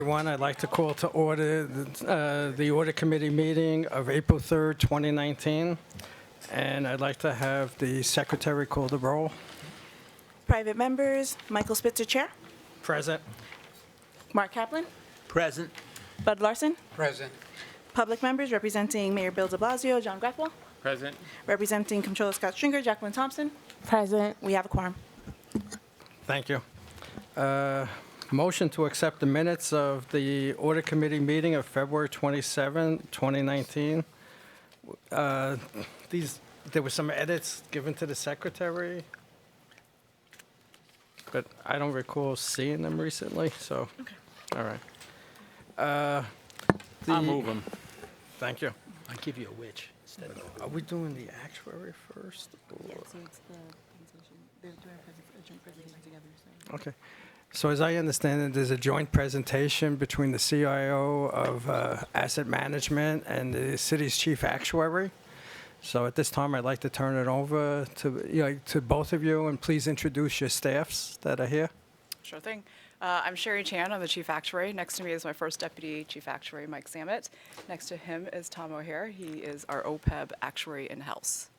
Everyone, I'd like to call to order the Audit Committee meeting of April 3rd, 2019. And I'd like to have the secretary call the roll. Private members, Michael Spitzer, Chair. Present. Mark Kaplan. Present. Bud Larson. Present. Public members representing Mayor Bill de Blasio, John Grefwell. Present. Representing Comptroller Scott Stringer, Jacqueline Thompson. Present. We have a quorum. Thank you. Motion to accept the minutes of the Audit Committee meeting of February 27, 2019. There were some edits given to the secretary, but I don't recall seeing them recently, so, all right. I'll move them. Thank you. I'll give you a which instead of. Are we doing the actuary first? or- So it's the presentation. They're doing a joint presentation together. Okay. So as I understand it, there's a joint presentation between the CIO of Asset Management and the city's chief actuary. So at this time, I'd like to turn it over to both of you, and please introduce your staffs that are here. Sure thing. I'm Sherry Chan. I'm the Chief Actuary. Next to me is my first Deputy Chief Actuary, Mike Samet. Next to him is Tom O'Hare. He is our OPEB Actuary in-house.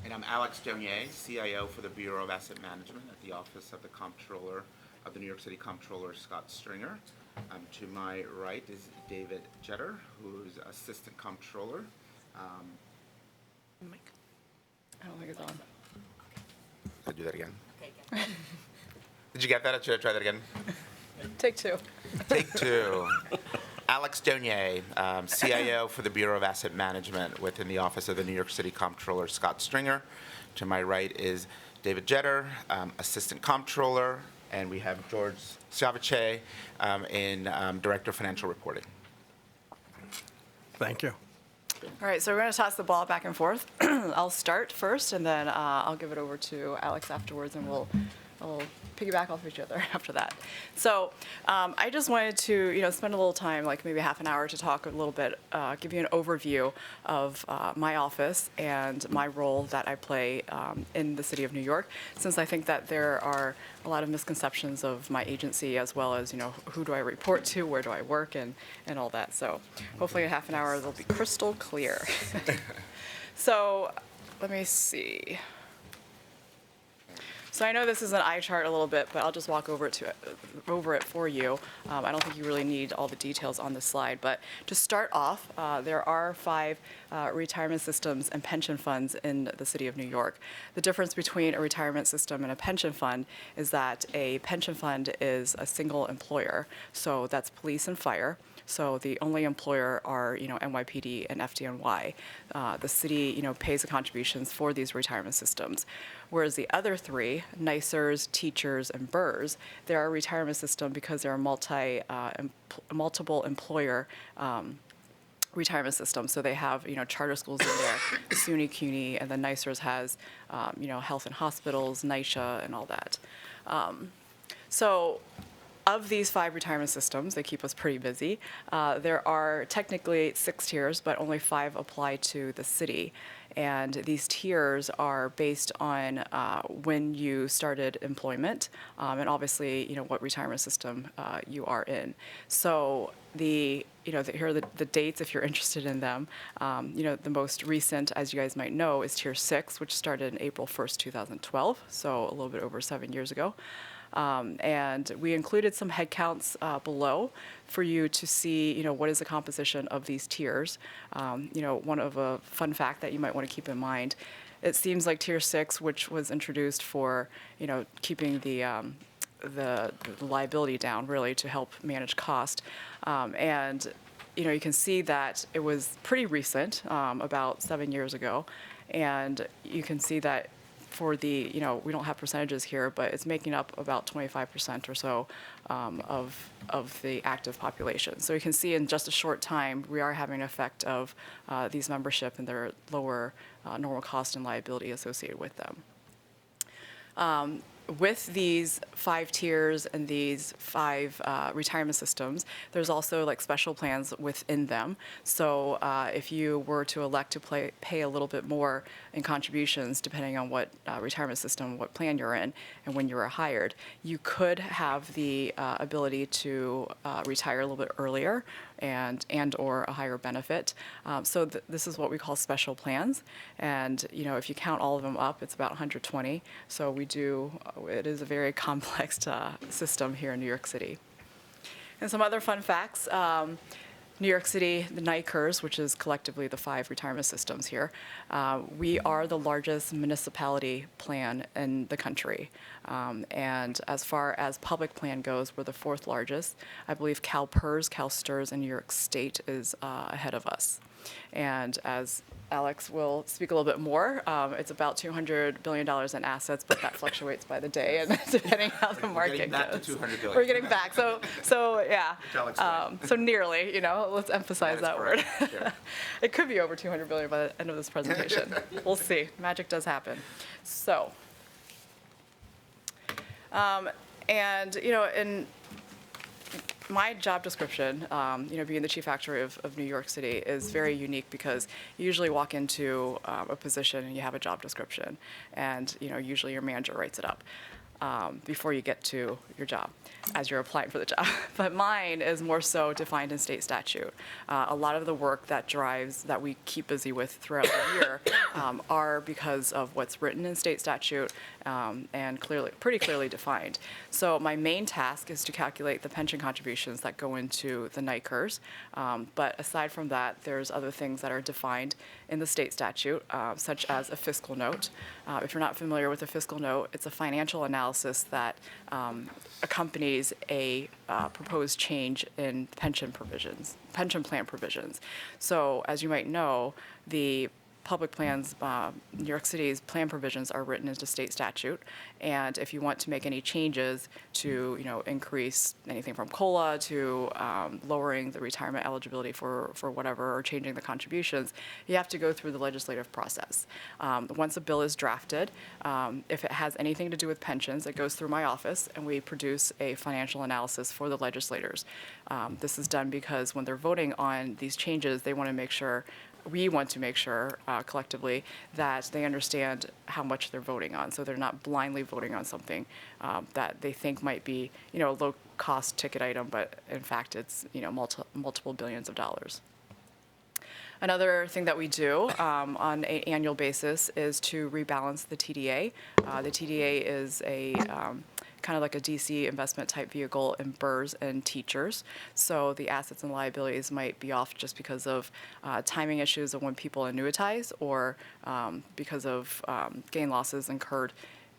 And I'm Alex Donier, CIO for the Bureau of Asset Management at the Office of the Comptroller of the New York City Comptroller, Scott Stringer. To my right is David Jetter, who's Assistant Comptroller. Mike. I don't think it's on. I'll do that again. Did you get that? Or should I try that again? Take two. Take two. Alex Donier, CIO for the Bureau of Asset Management within the Office of the New York City Comptroller, Scott Stringer. To my right is David Jetter, Assistant Comptroller, and we have George Sciavace in Director of Financial Reporting. Thank you. All right, so we're going to toss the ball back and forth. I'll start first, and then I'll give it over to Alex afterwards, and we'll piggyback off each other after that. So I just wanted to, spend a little time, like maybe half an hour, to talk a little bit, give you an overview of my office and my role that I play in the city of New York, since I think that there are a lot of misconceptions of my agency, as well as, who do I report to, where do I work, and all that. So hopefully in half an hour, they'll be crystal clear. So let me see. So I know this is an eye chart a little bit, but I'll just walk over it for you. I don't think you really need all the details on this slide, but to start off, there are 5 retirement systems and pension funds in the city of New York. The difference between a retirement system and a pension fund is that a pension fund is a single employer, so that's police and fire. So the only employer are, NYPD and FDNY. The city, pays the contributions for these retirement systems. Whereas the other 3, NYSERS, teachers, and BERS, they're a retirement system because they're a multiple employer retirement system. So they have, charter schools in there, SUNY, CUNY, and then NYSERS has, health and hospitals, NYCHA, and all that. So of these 5 retirement systems, they keep us pretty busy. There are technically 6 tiers, but only 5 apply to the city. And these tiers are based on when you started employment, and obviously, what retirement system you are in. So here are the dates if you're interested in them. The most recent, as you guys might know, is Tier 6, which started in April 1st, 2012, so a little bit over 7 years ago. And we included some headcounts below for you to see, what is the composition of these tiers. One of a fun fact that you might want to keep in mind, it seems like Tier 6, which was introduced for, keeping the liability down, really, to help manage cost. And, you can see that it was pretty recent, about 7 years ago. And you can see that for the, we don't have percentages here, but it's making up about 25% or so of the active population. So you can see in just a short time, we are having an effect of these membership and their lower normal cost and liability associated with them. with these 5 tiers and these 5 retirement systems, there's also like special plans within them. So if you were to elect to pay a little bit more in contributions, depending on what retirement system, what plan you're in, and when you were hired, you could have the ability to retire a little bit earlier and or a higher benefit. So this is what we call special plans. And if you count all of them up, it's about 120. So it is a very complex system here in New York City. And some other fun facts. New York City, the NICERS, which is collectively the 5 retirement systems here, we are the largest municipality plan in the country. And as far as public plan goes, we're the 4th largest. I believe CalSTRS in New York State is ahead of us. And as Alex will speak a little bit more, it's about $200 billion in assets, but that fluctuates by the day and depending how the market Getting back goes. to 200 billion. We're getting back. So yeah. Alex said. So nearly, let's emphasize that word. correct. Sure. It could be over 200 billion by the end of this presentation. We'll see. Magic does happen. So, in my job description, being the chief actuary of New York City is very unique because you usually walk into a position and you have a job description, and usually your manager writes it up before you get to your job as you're applying for the job. But mine is more so defined in state statute. A lot of the work that we keep busy with throughout the year are because of what's written in state statute and pretty clearly defined. So my main task is to calculate the pension contributions that go into the NICERS. But aside from that, there's other things that are defined in the state statute, such as a fiscal note. If you're not familiar with a fiscal note, it's a financial analysis that accompanies a proposed change in pension plan provisions. So as you might know, the public plans, New York City's plan provisions are written into state statute, and if you want to make any changes to, increase anything from COLA to lowering the retirement eligibility for whatever, or changing the contributions, you have to go through the legislative process. Once a bill is drafted, if it has anything to do with pensions, it goes through my office, and we produce a financial analysis for the legislators. This is done because when they're voting on these changes, we want to make sure collectively that they understand how much they're voting on, so they're not blindly voting on something that they think might be, a low-cost ticket item, but in fact it's, multiple billions of dollars. Another thing that we do on an annual basis is to rebalance the TDA. The TDA is a kind of like a DC investment type vehicle in BRRRRs and teachers. So the assets and liabilities might be off just because of timing issues of when people annuitize, or because of gain losses incurred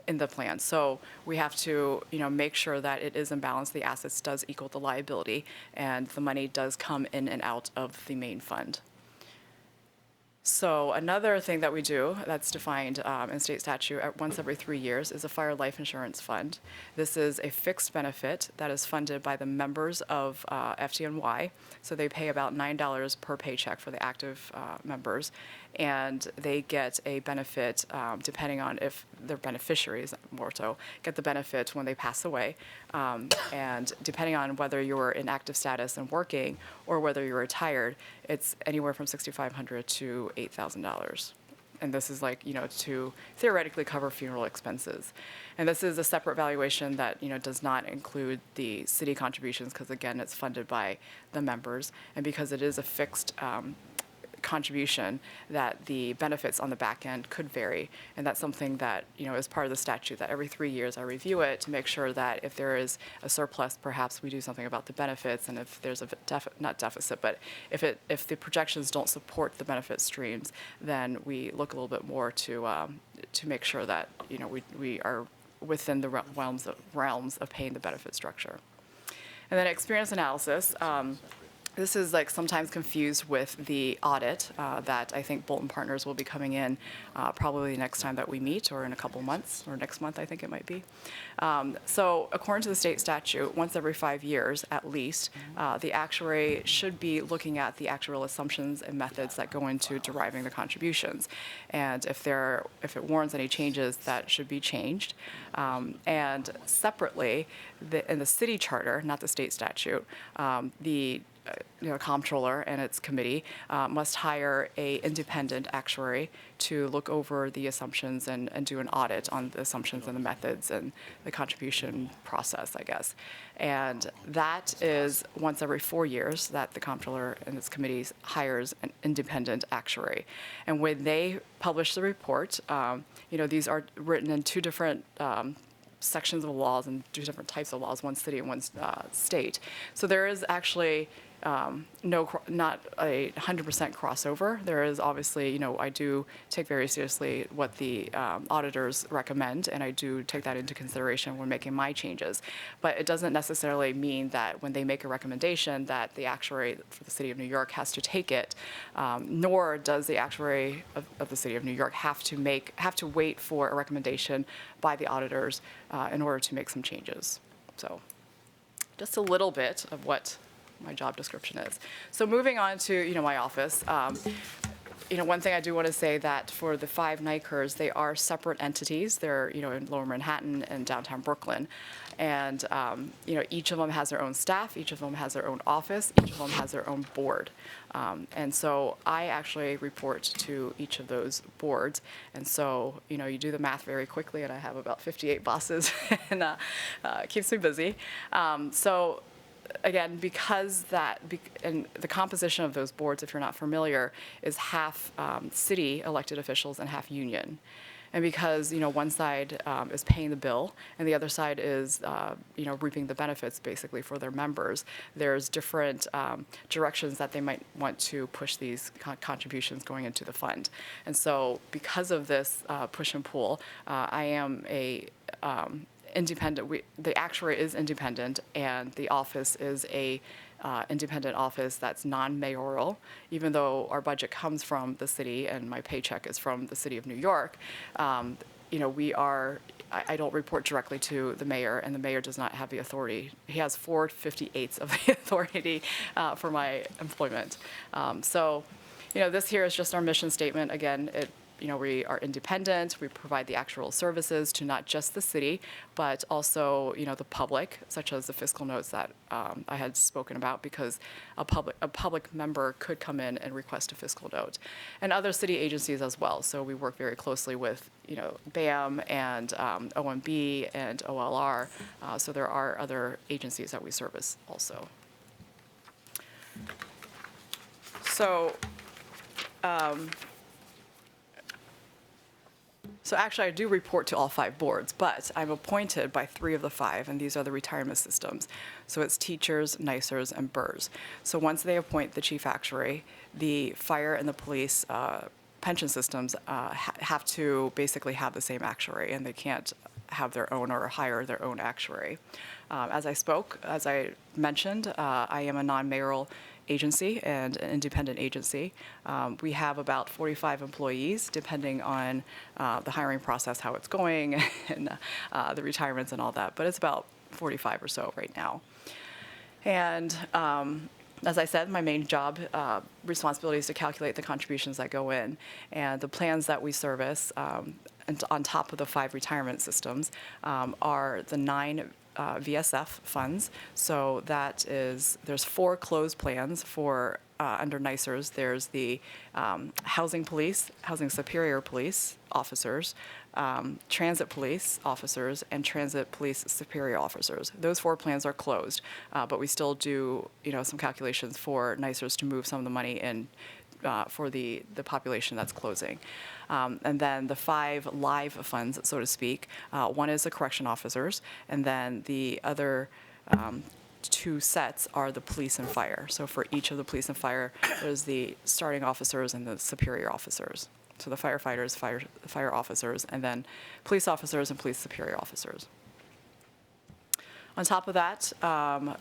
in the plan. So we have to, make sure that it is in balance. The assets does equal the liability, and the money does come in and out of the main fund. So another thing that we do that's defined in state statute once every 3 years is a fire life insurance fund. This is a fixed benefit that is funded by the members of FDNY. So they pay about $9 per paycheck for the active members, and they get a benefit depending on if their beneficiaries, more so, get the benefit when they pass away. And depending on whether you're in active status and working or whether you're retired, it's anywhere from $6,500 to $8,000. And this is to theoretically cover funeral expenses. And this is a separate valuation that, does not include the city contributions, because again, it's funded by the members. And because it is a fixed contribution, that the benefits on the back end could vary. And that's something that, is part of the statute, that every 3 years I review it to make sure that if there is a surplus, perhaps we do something about the benefits, and if there's a not deficit, but if the projections don't support the benefit streams, then we look a little bit more to make sure that, we are within the realms of paying the benefit structure. And then experience analysis. This is like sometimes confused with the audit that I think Bolton Partners will be coming in probably next time that we meet, or in a couple months, or next month I think it might be. So according to the state statute, once every 5 years at least, the actuary should be looking at the actuarial assumptions and methods that go into deriving the contributions. And if it warrants any changes, that should be changed. And separately, in the city charter, not the state statute, the comptroller and its committee must hire a independent actuary to look over the assumptions and do an audit on the assumptions and the methods and the contribution process, I guess. And that is once every 4 years that the comptroller and its committees hires an independent actuary. And when they publish the report, these are written in two different sections of laws and two different types of laws, one city and one state. So there is actually not a 100% crossover. There is obviously, I do take very seriously what the auditors recommend, and I do take that into consideration when making my changes. But it doesn't necessarily mean that when they make a recommendation that the actuary for the City of New York has to take it, nor does the actuary of the City of New York have to wait for a recommendation by the auditors in order to make some changes. So just a little bit of what my job description is. So moving on to, my office, one thing I do want to say that for the 5 NICERs, they are separate entities. They're, in Lower Manhattan and downtown Brooklyn. And, each of them has their own staff, each of them has their own office, each of them has their own board. And so I actually report to each of those boards. And so, you do the math very quickly, and I have about 58 bosses, and it keeps me busy. So again, because and the composition of those boards, if you're not familiar, is half city elected officials and half union. And because, one side is paying the bill and the other side is, reaping the benefits basically for their members, there's different directions that they might want to push these contributions going into the fund. And so because of this push and pull, I am a independent. The actuary is independent, and the office is a independent office that's non-mayoral. Even though our budget comes from the city and my paycheck is from the City of New York, we are. I don't report directly to the mayor, and the mayor does not have the authority. He has 4/58 of the authority for my employment. So, this here is just our mission statement. Again, we are independent. We provide the actual services to not just the city, but also, the public, such as the fiscal notes that I had spoken about, because a public member could come in and request a fiscal note, and other city agencies as well. So we work very closely with, BAM and OMB and OLR. So there are other agencies that we service also. So. So actually, I do report to all 5 boards, but I'm appointed by 3 of the 5, and these are the retirement systems. So it's teachers, NICERs, and BERS. So once they appoint the chief actuary, the fire and the police pension systems have to basically have the same actuary, and they can't have their own or hire their own actuary. As I mentioned, I am a non-mayoral agency and an independent agency. We have about 45 employees, depending on the hiring process, how it's going, and the retirements and all that. But it's about 45 or so right now. And as I said, my main job responsibility is to calculate the contributions that go in. And the plans that we service, and on top of the 5 retirement systems, are the 9 VSF funds. So that is, there's 4 closed plans for under NICERs. There's the housing police, housing superior police officers, transit police officers, and transit police superior officers. Those 4 plans are closed, but we still do, some calculations for NICERs to move some of the money in for the population that's closing. And then the 5 live funds, so to speak, one is the correction officers, and then the other 2 sets are the police and fire. So for each of the police and fire, there's the starting officers and the superior officers. So the firefighters, fire officers, and then police officers and police superior officers. On top of that,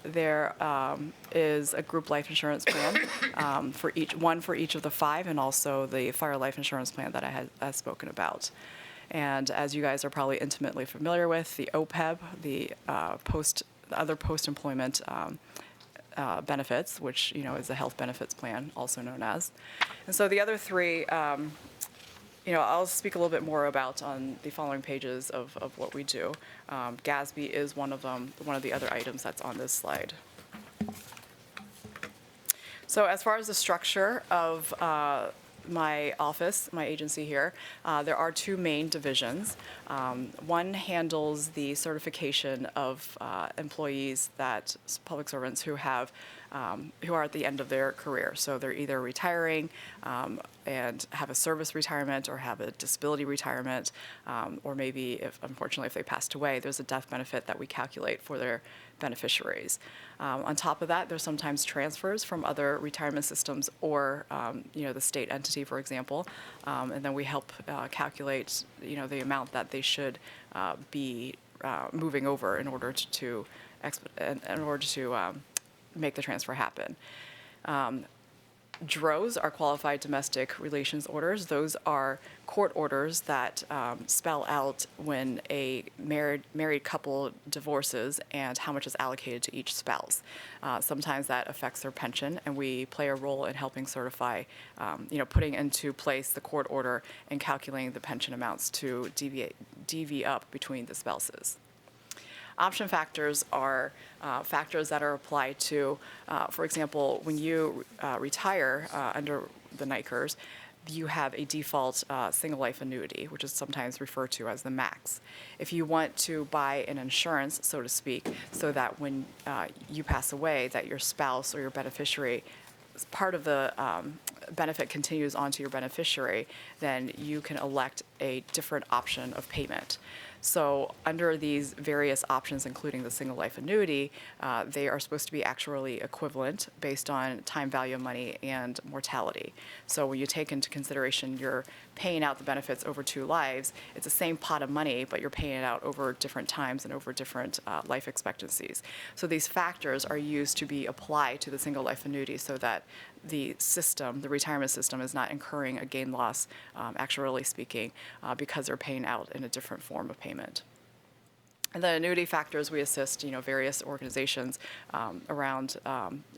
there is a group life insurance plan one for each of the 5, and also the fire life insurance plan that I had spoken about. And as you guys are probably intimately familiar with, the OPEB, the other post-employment benefits, which is a health benefits plan, also known as. And so the other 3. I'll speak a little bit more about on the following pages of what we do. GASB is one of them, one of the other items that's on this slide. So as far as the structure of my office, my agency here, there are 2 main divisions. One handles the certification of employees, public servants who are at the end of their career. So they're either retiring and have a service retirement, or have a disability retirement, or maybe, unfortunately, if they passed away, there's a death benefit that we calculate for their beneficiaries. On top of that, there's sometimes transfers from other retirement systems or, the state entity, for example, and then we help calculate, the amount that they should be moving over in order to make the transfer happen. DROs are qualified domestic relations orders. Those are court orders that spell out when a married couple divorces and how much is allocated to each spouse. Sometimes that affects their pension, and we play a role in helping certify, putting into place the court order and calculating the pension amounts to deviate up between the spouses. Option factors are factors that are applied to, for example, when you retire under the NICERS, you have a default single life annuity, which is sometimes referred to as the max. If you want to buy an insurance, so to speak, so that when you pass away, that your spouse or your beneficiary, part of the benefit continues on to your beneficiary, then you can elect a different option of payment. So under these various options, including the single life annuity, they are supposed to be actuarially equivalent based on time value of money and mortality. So when you take into consideration you're paying out the benefits over 2 lives, it's the same pot of money, but you're paying it out over different times and over different life expectancies. So these factors are used to be applied to the single life annuity so that the system, the retirement system, is not incurring a gain loss, actuarially speaking, because they're paying out in a different form of payment. And the annuity factors, we assist, various organizations around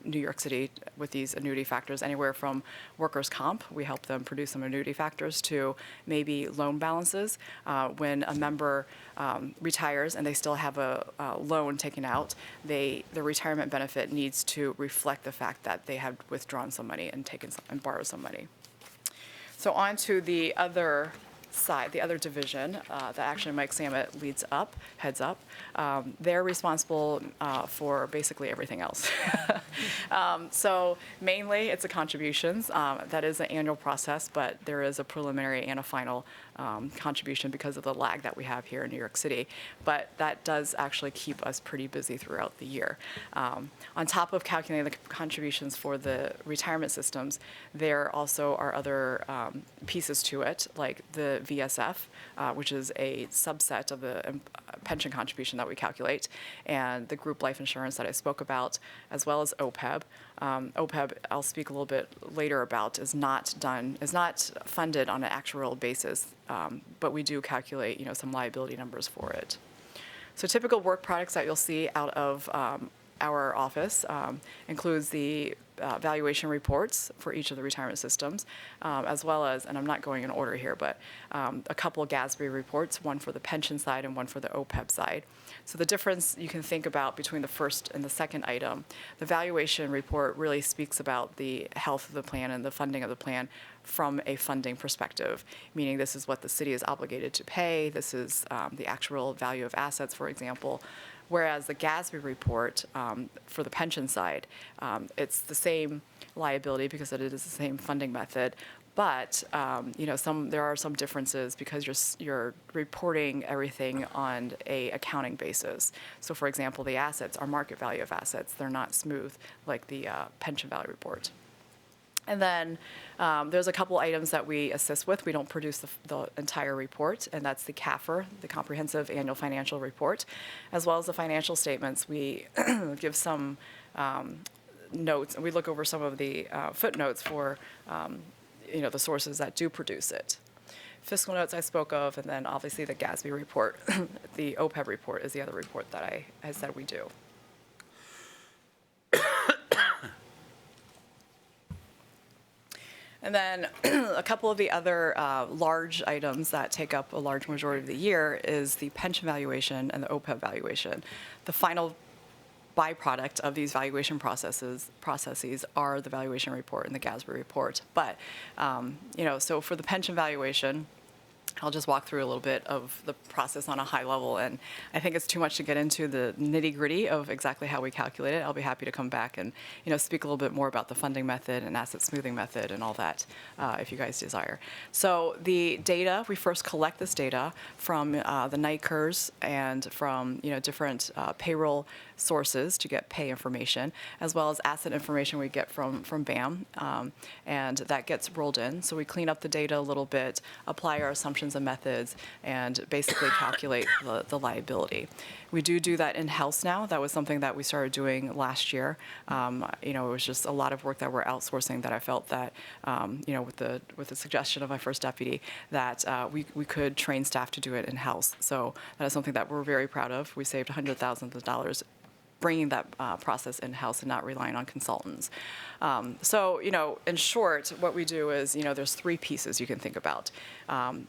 New York City with these annuity factors, anywhere from workers' comp, we help them produce some annuity factors, to maybe loan balances. When a member retires and they still have a loan taken out, the retirement benefit needs to reflect the fact that they have withdrawn some money and borrowed some money. So on to the other side, the other division that actually Mike Samet heads up. They're responsible for basically everything else. So mainly it's the contributions. That is an annual process, but there is a preliminary and a final contribution because of the lag that we have here in New York City. But that does actually keep us pretty busy throughout the year. On top of calculating the contributions for the retirement systems, there also are other pieces to it, like the VSF, which is a subset of the pension contribution that we calculate, and the group life insurance that I spoke about, as well as OPEB. OPEB, I'll speak a little bit later about, is not funded on an actuarial basis, but we do calculate, some liability numbers for it. So typical work products that you'll see out of our office includes the valuation reports for each of the retirement systems, as well as, and I'm not going in order here, but a couple of GASB reports, one for the pension side and one for the OPEB side. So the difference you can think about between the first and the second item, the valuation report really speaks about the health of the plan and the funding of the plan from a funding perspective, meaning this is what the city is obligated to pay, this is the actual value of assets, for example. Whereas the GASB report for the pension side, it's the same liability because it is the same funding method, but there are some differences because you're reporting everything on a accounting basis. So, for example, the assets are market value of assets; they're not smooth like the pension value report. And then there's a couple items that we assist with. We don't produce the entire report, and that's the CAFR, the Comprehensive Annual Financial Report, as well as the financial statements. We give some notes, and we look over some of the footnotes for the sources that do produce it. Fiscal notes I spoke of, and then obviously the GASB report, the OPEB report is the other report that I said we do. And then a couple of the other large items that take up a large majority of the year is the pension valuation and the OPEB valuation. The final byproduct of these valuation processes are the valuation report and the GASB report. But, so for the pension valuation, I'll just walk through a little bit of the process on a high level, and I think it's too much to get into the nitty-gritty of exactly how we calculate it. I'll be happy to come back and speak a little bit more about the funding method and asset smoothing method and all that if you guys desire. So the data, we first collect this data from the NICERs and from different payroll sources to get pay information, as well as asset information we get from BAM, and that gets rolled in. So we clean up the data a little bit, apply our assumptions and methods, and basically calculate the liability. We do that in-house now. That was something that we started doing last year. It was just a lot of work that we're outsourcing that I felt that, with the suggestion of my first deputy, that we could train staff to do it in-house. So that is something that we're very proud of. We saved hundreds of thousands of dollars bringing that process in-house and not relying on consultants. So, in short, what we do is, there's three pieces you can think about.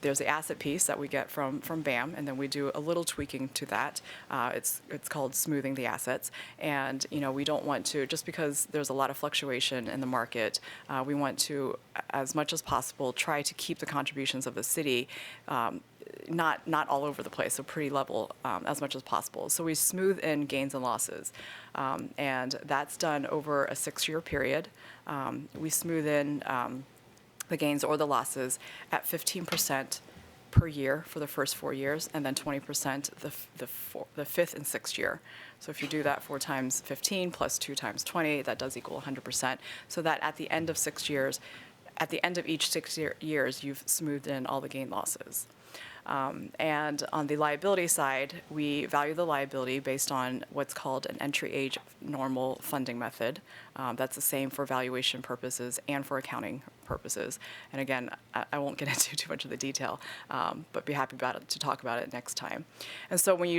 There's the asset piece that we get from BAM, and then we do a little tweaking to that. It's called smoothing the assets. And, we don't want to, just because there's a lot of fluctuation in the market, we want to, as much as possible, try to keep the contributions of the city not all over the place, so pretty level as much as possible. So we smooth in gains and losses, and that's done over a 6-year period. We smooth in the gains or the losses at 15% per year for the first 4 years, and then 20% the fifth and sixth year. So if you do that 4 times 15 plus 2 times 20, that does equal 100%. So that at the end of 6 years, at the end of each 6 years, you've smoothed in all the gain losses. And on the liability side, we value the liability based on what's called an entry age normal funding method. That's the same for valuation purposes and for accounting purposes. And again, I won't get into too much of the detail, but be happy to talk about it next time. And so when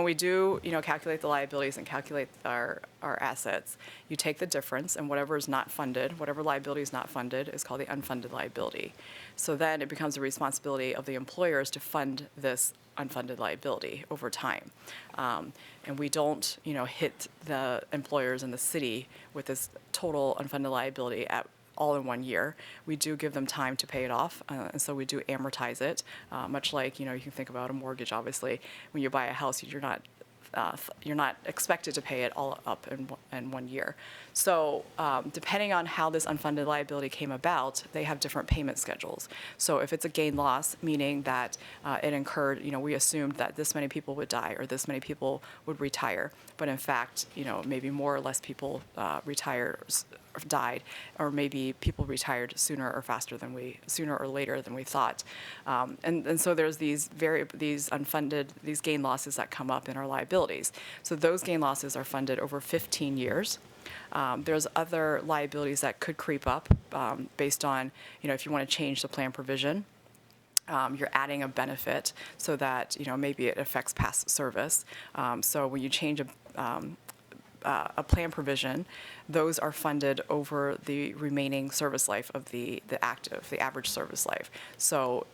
we do, calculate the liabilities and calculate our assets, you take the difference, and whatever is not funded, whatever liability is not funded, is called the unfunded liability. So then it becomes the responsibility of the employers to fund this unfunded liability over time. And we don't, hit the employers in the city with this total unfunded liability all in 1 year. We do give them time to pay it off, and so we do amortize it, much like, you can think about a mortgage, obviously. When you buy a house, you're not expected to pay it all up in 1 year. So depending on how this unfunded liability came about, they have different payment schedules. So if it's a gain loss, meaning that it incurred, we assumed that this many people would die or this many people would retire, but in fact, maybe more or less people died, or maybe people retired sooner or later than we thought. And so there's these gain losses that come up in our liabilities. So those gain losses are funded over 15 years. There's other liabilities that could creep up based on, if you want to change the plan provision. You're adding a benefit so that, maybe it affects past service. So when you change a plan provision, those are funded over the remaining service life of the average service life. So,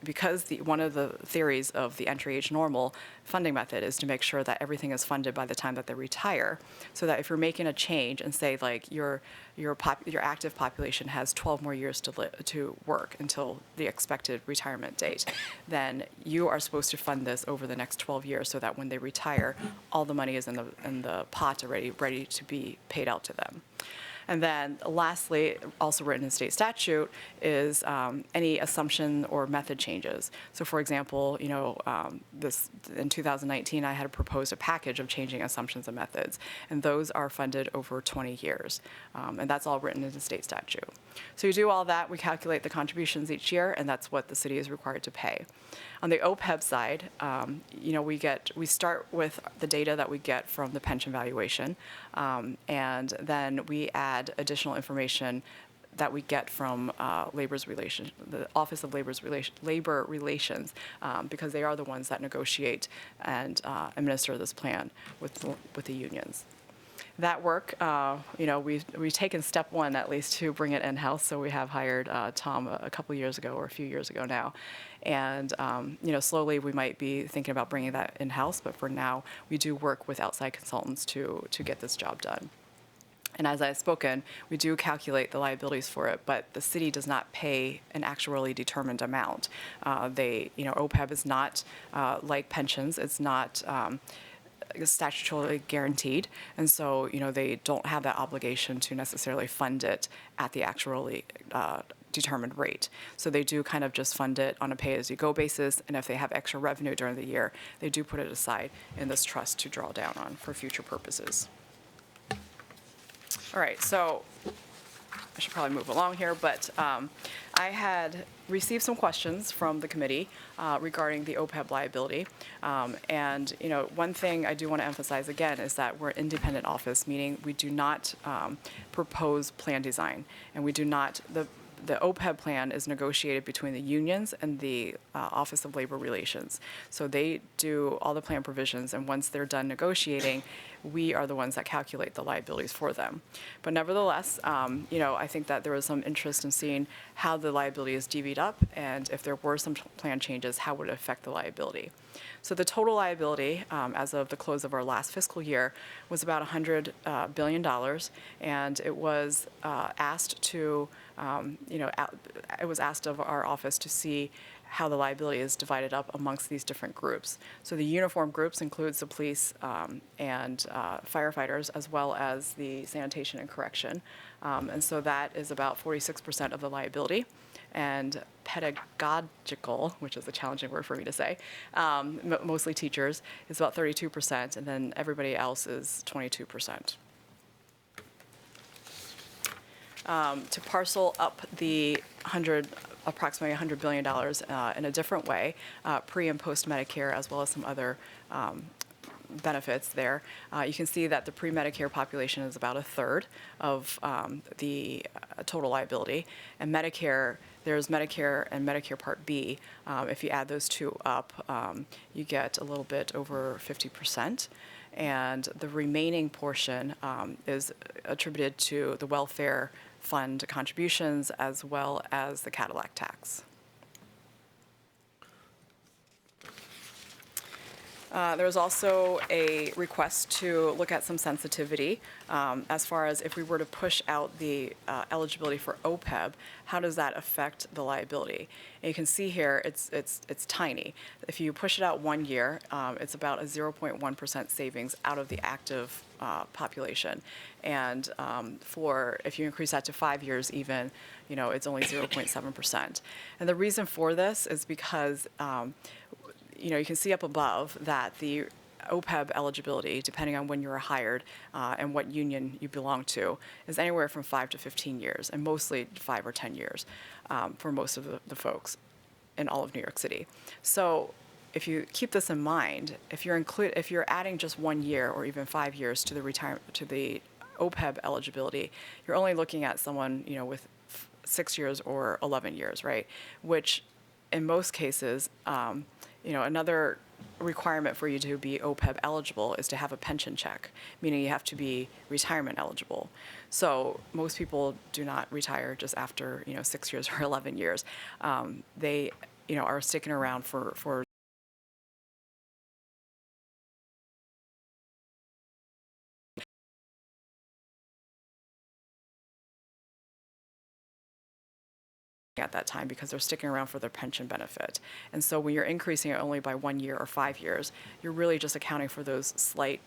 because one of the theories of the entry age normal funding method is to make sure that everything is funded by the time that they retire, so that if you're making a change and say like your active population has 12 more years to work until the expected retirement date, then you are supposed to fund this over the next 12 years so that when they retire, all the money is in the pot already ready to be paid out to them. And then lastly, also written in state statute, is any assumption or method changes. So for example, this in 2019, I had proposed a package of changing assumptions and methods, and those are funded over 20 years. And that's all written into state statute. So you do all that, we calculate the contributions each year, and that's what the city is required to pay. On the OPEB side, we start with the data that we get from the pension valuation, and then we add additional information that we get from the Office of Labor Relations, because they are the ones that negotiate and administer this plan with the unions. That work, we've taken step one at least to bring it in-house. So we have hired Tom a couple years ago, or a few years ago now. And, slowly we might be thinking about bringing that in-house. But for now, we do work with outside consultants to get this job done. And as I've spoken, we do calculate the liabilities for it, but the city does not pay an actuarially determined amount. OPEB is not like pensions. It's not statutorily guaranteed, and so they don't have that obligation to necessarily fund it at the actually determined rate. So they do kind of just fund it on a pay-as-you-go basis, and if they have extra revenue during the year, they do put it aside in this trust to draw down on for future purposes. All right, so I should probably move along here, but I had received some questions from the committee regarding the OPEB liability. And one thing I do want to emphasize again is that we're an independent office, meaning we do not propose plan design, and we do not, the OPEB plan is negotiated between the unions and the Office of Labor Relations. So they do all the plan provisions, and once they're done negotiating, we are the ones that calculate the liabilities for them. But nevertheless, I think that there was some interest in seeing how the liability is divvied up, and if there were some plan changes, how would it affect the liability. So the total liability, as of the close of our last fiscal year, was about $100 billion, and it was asked to, it was asked of our office to see how the liability is divided up amongst these different groups. So the uniform groups includes the police and firefighters, as well as the sanitation and correction. And so that is about 46% of the liability. And pedagogical, which is a challenging word for me to say, mostly teachers, is about 32%, and then everybody else is 22%. To parcel up the approximately $100 billion in a different way, pre and post Medicare, as well as some other benefits there. You can see that the pre-Medicare population is about a third of the total liability, and Medicare, there's Medicare and Medicare Part B. If you add those two up, you get a little bit over 50%. And the remaining portion is attributed to the welfare fund contributions as well as the Cadillac tax. There was also a request to look at some sensitivity as far as if we were to push out the eligibility for OPEB, how does that affect the liability? And you can see here it's tiny. If you push it out 1 year, it's about a 0.1% savings out of the active population. And if you increase that to 5 years even, it's only 0.7%. And the reason for this is because you can see up above that the OPEB eligibility, depending on when you were hired and what union you belong to, is anywhere from 5 to 15 years, and mostly 5 or 10 years for most of the folks in all of New York City. So if you keep this in mind, if you're adding just 1 year or even 5 years to the OPEB eligibility, you're only looking at someone with 6 years or 11 years, right? Which, in most cases, another requirement for you to be OPEB eligible is to have a pension check, meaning you have to be retirement eligible. So most people do not retire just after 6 years or 11 years. They are sticking around for at that time because they're sticking around for their pension benefit. And so when you're increasing it only by 1 year or 5 years, you're really just accounting for those slight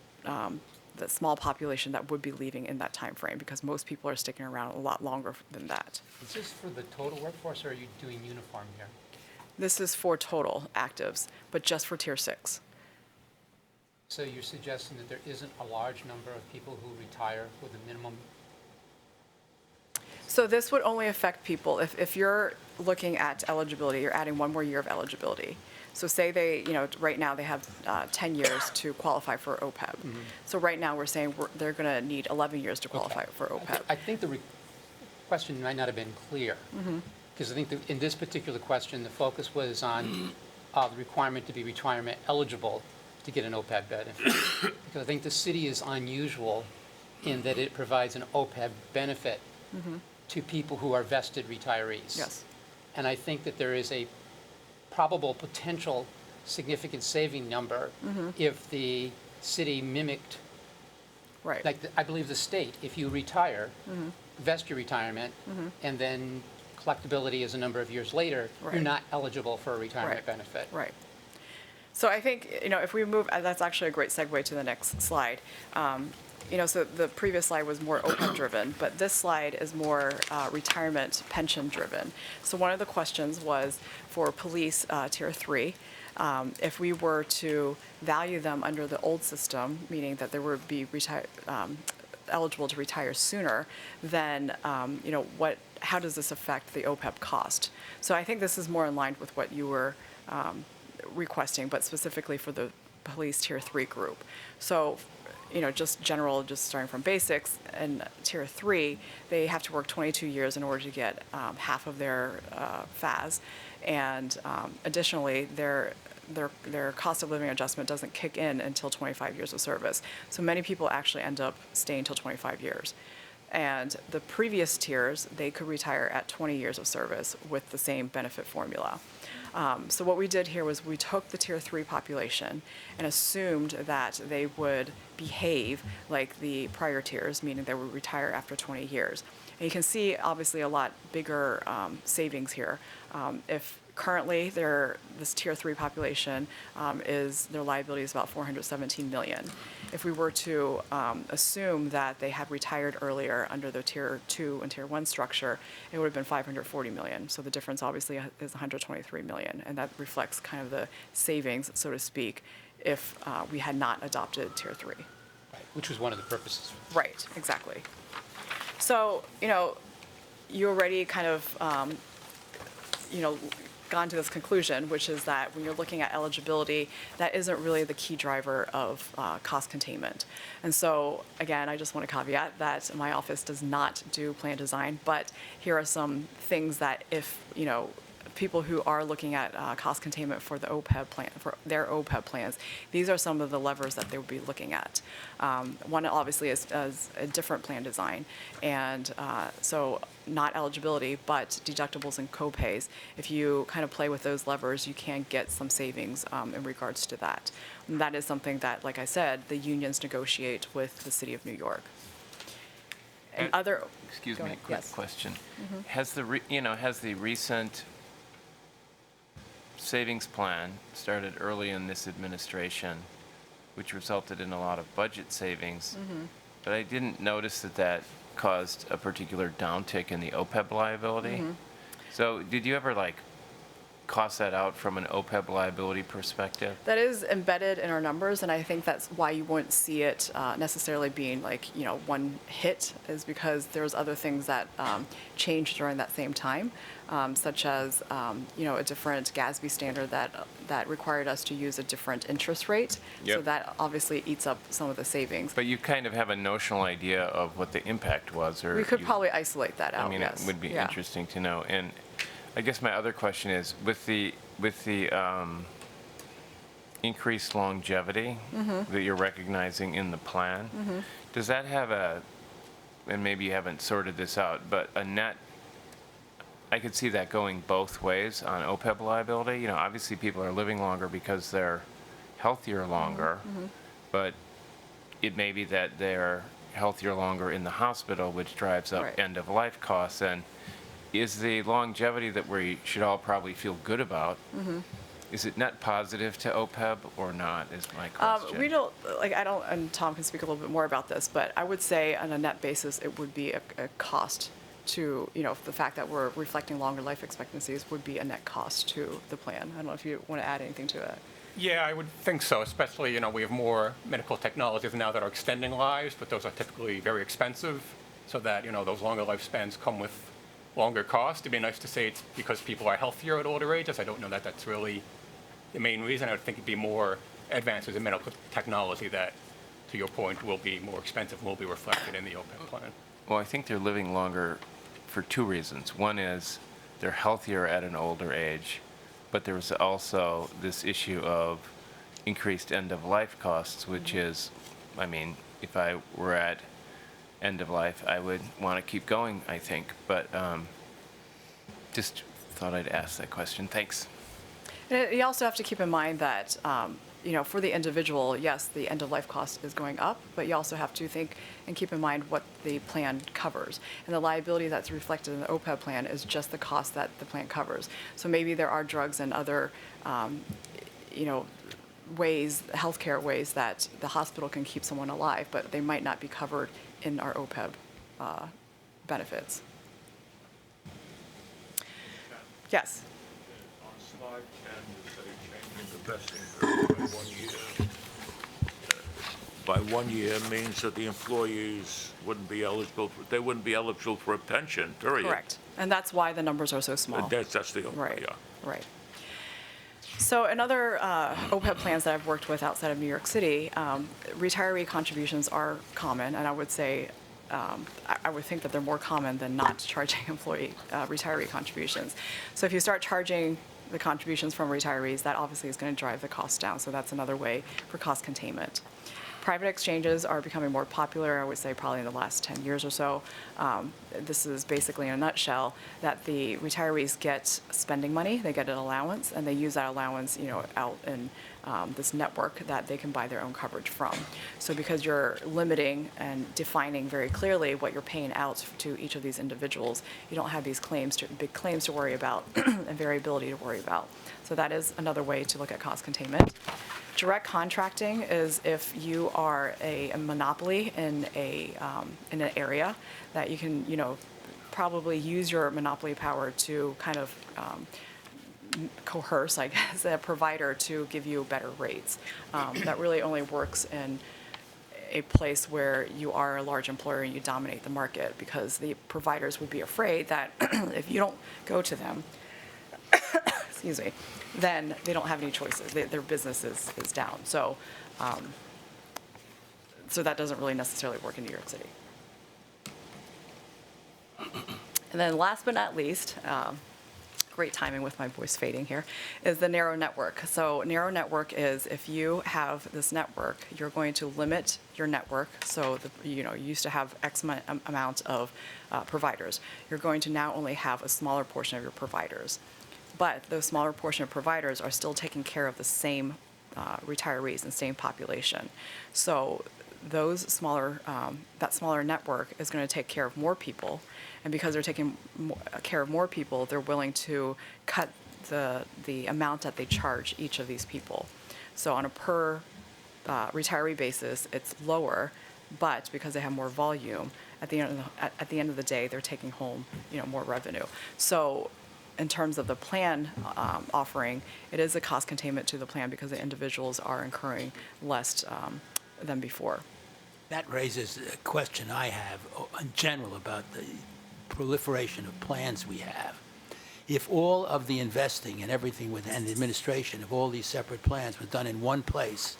the small population that would be leaving in that time frame, because most people are sticking around a lot longer than that. Is this for the total workforce, or are you doing uniform here? This is for total actives, but just for Tier 6. So you're suggesting that there isn't a large number of people who retire with a minimum? So this would only affect people, if you're looking at eligibility, you're adding one more year of eligibility. So say they, right now they have 10 years to qualify for OPEB. So right now we're saying they're going to need 11 years to qualify Okay. for OPEB. I think the question might not have been clear. Because I think that in this particular question, the focus was on the requirement to be retirement eligible to get an OPEB benefit. Because I think the city is unusual in that it provides an OPEB benefit to people who are vested retirees. Yes. And I think that there is a probable potential significant saving number if the city mimicked, Right. like I believe the state, if you retire, vest your retirement, and then collectability is a number of years later, Right. you're not eligible for a retirement Right. benefit. Right. So I think, if we move, that's actually a great segue to the next slide. So the previous slide was more OPEB driven, but this slide is more retirement pension driven. So one of the questions was for police Tier 3, if we were to value them under the old system, meaning that they would be eligible to retire sooner, then how does this affect the OPEB cost? So I think this is more in line with what you were requesting, but specifically for the police Tier 3 group. So, just starting from basics, and Tier 3, they have to work 22 years in order to get half of their FAS, and additionally, their cost of living adjustment doesn't kick in until 25 years of service. So many people actually end up staying till 25 years. And the previous tiers, they could retire at 20 years of service with the same benefit formula. So what we did here was we took the Tier 3 population and assumed that they would behave like the prior tiers, meaning they would retire after 20 years. And you can see, obviously, a lot bigger savings here. If currently this Tier 3 population their liability is about $417 million. If we were to assume that they had retired earlier under the Tier 2 and Tier 1 structure, it would have been $540 million. So the difference obviously is $123 million, and that reflects kind of the savings, so to speak, if we had not adopted Tier 3. Right, which was one of the purposes. Right, exactly. So, you already kind of, gone to this conclusion, which is that when you're looking at eligibility, that isn't really the key driver of cost containment. And so, again, I just want to caveat that my office does not do plan design, but here are some things that if, people who are looking at cost containment for the OPEB plan, for their OPEB plans, these are some of the levers that they would be looking at. One obviously is a different plan design, and so not eligibility, but deductibles and copays. If you kind of play with those levers, you can get some savings in regards to that. And that is something that, like I said, the unions negotiate with the City of New York. And other. Excuse Go me, ahead. quick Yes. question. Has the recent savings plan started early in this administration, which resulted in a lot of budget savings, but I didn't notice that caused a particular downtick in the OPEB liability. So did you ever cost that out from an OPEB liability perspective? That is embedded in our numbers, and I think that's why you wouldn't see it necessarily being one hit, is because there's other things that changed during that same time, such as a different GASB standard that required us to use a different interest rate. So Yep. that obviously eats up some of the savings. But you kind of have a notional idea of what the impact was, or We could you- probably isolate that out. I mean, yes. it would be Yeah. interesting to know. And I guess my other question is, with the increased longevity that you're recognizing in the plan, does that have and maybe you haven't sorted this out, but a net, I could see that going both ways on OPEB liability. Obviously people are living longer because they're healthier longer, but it may be that they're healthier longer in the hospital, which drives up Right. end-of-life costs. And is the longevity that we should all probably feel good about is it net positive to OPEB or not, is my question. We don't, like, I don't, and Tom can speak a little bit more about this, but I would say on a net basis, it would be a cost to, the fact that we're reflecting longer life expectancies would be a net cost to the plan. I don't know if you want to add anything to that. Yeah, I would think so, especially, we have more medical technologies now that are extending lives, but those are typically very expensive, so that, those longer lifespans come with longer costs. It'd be nice to say it's because people are healthier at older ages. I don't know that that's really the main reason. I would think it'd be more advances in medical technology that, to your point, will be more expensive and will be reflected in the OPEB plan. Well, I think they're living longer for two reasons. One is they're healthier at an older age, but there's also this issue of increased end-of-life costs, which is, if I were at end of life, I would want to keep going, I think. But just thought I'd ask that question. Thanks. And you also have to keep in mind that, for the individual, yes, the end-of-life cost is going up, but you also have to think and keep in mind what the plan covers. And the liability that's reflected in the OPEB plan is just the cost that the plan covers. So maybe there are drugs and other, ways, healthcare ways that the hospital can keep someone alive, but they might not be covered in our OPEB benefits. Yes. On slide 10, you say changing the vesting period by 1 year. By 1 year means that the employees wouldn't be eligible for a pension, period. Correct. And that's why the numbers are so small. That's the, Right, yeah. right. So in other OPEB plans that I've worked with outside of New York City, retiree contributions are common, and I would say, I would think that they're more common than not charging employee retiree contributions. So if you start charging the contributions from retirees, that obviously is going to drive the costs down, so that's another way for cost containment. Private exchanges are becoming more popular, I would say probably in the last 10 years or so. This is basically in a nutshell that the retirees get spending money, they get an allowance, and they use that allowance, out in this network that they can buy their own coverage from. So because you're limiting and defining very clearly what you're paying out to each of these individuals, you don't have these big claims to worry about and variability to worry about. So that is another way to look at cost containment. Direct contracting is if you are a monopoly in an area that you can, probably use your monopoly power to kind of coerce, I guess, a provider to give you better rates. That really only works in a place where you are a large employer and you dominate the market, because the providers would be afraid that if you don't go to them, excuse me, then they don't have any choices. Their business is down. So, so that doesn't really necessarily work in New York City. And then last but not least, great timing with my voice fading here, is the narrow network. So narrow network is if you have this network, you're going to limit your network. So you used to have X amount of providers. You're going to now only have a smaller portion of your providers. But those smaller portion of providers are still taking care of the same retirees and same population. So those that smaller network is going to take care of more people. And because they're taking care of more people, they're willing to cut the amount that they charge each of these people. So on a per retiree basis, it's lower, but because they have more volume, at the end of the day, they're taking home more revenue. So in terms of the plan offering, it is a cost containment to the plan because the individuals are incurring less than before. That raises a question I have in general about the proliferation of plans we have. If all of the investing and everything and the administration of all these separate plans was done in one place,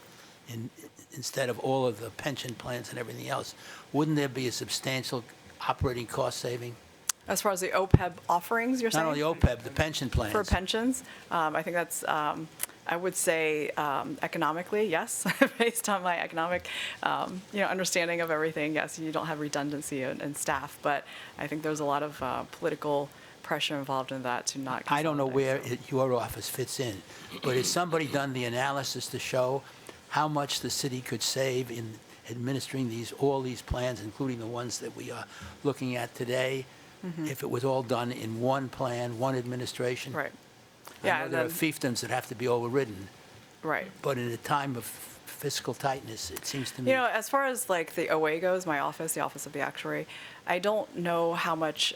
instead of all of the pension plans and everything else, wouldn't there be a substantial operating cost saving? As far as the OPEB offerings, you're saying? Not only OPEB, the pension plans. For pensions, I think that's, I would say economically, yes, based on my economic, understanding of everything. Yes, you don't have redundancy in staff, but I think there's a lot of political pressure involved in that to not. I don't know where your office fits in, but has somebody done the analysis to show how much the city could save in administering all these plans, including the ones that we are looking at today, if it was all done in one plan, one administration? Right. Yeah, I know and there are then- fiefdoms that have to be overridden, Right. but in a time of fiscal tightness, it seems to me. You know, as far as like the OA goes, my office, the Office of the Actuary, I don't know how much,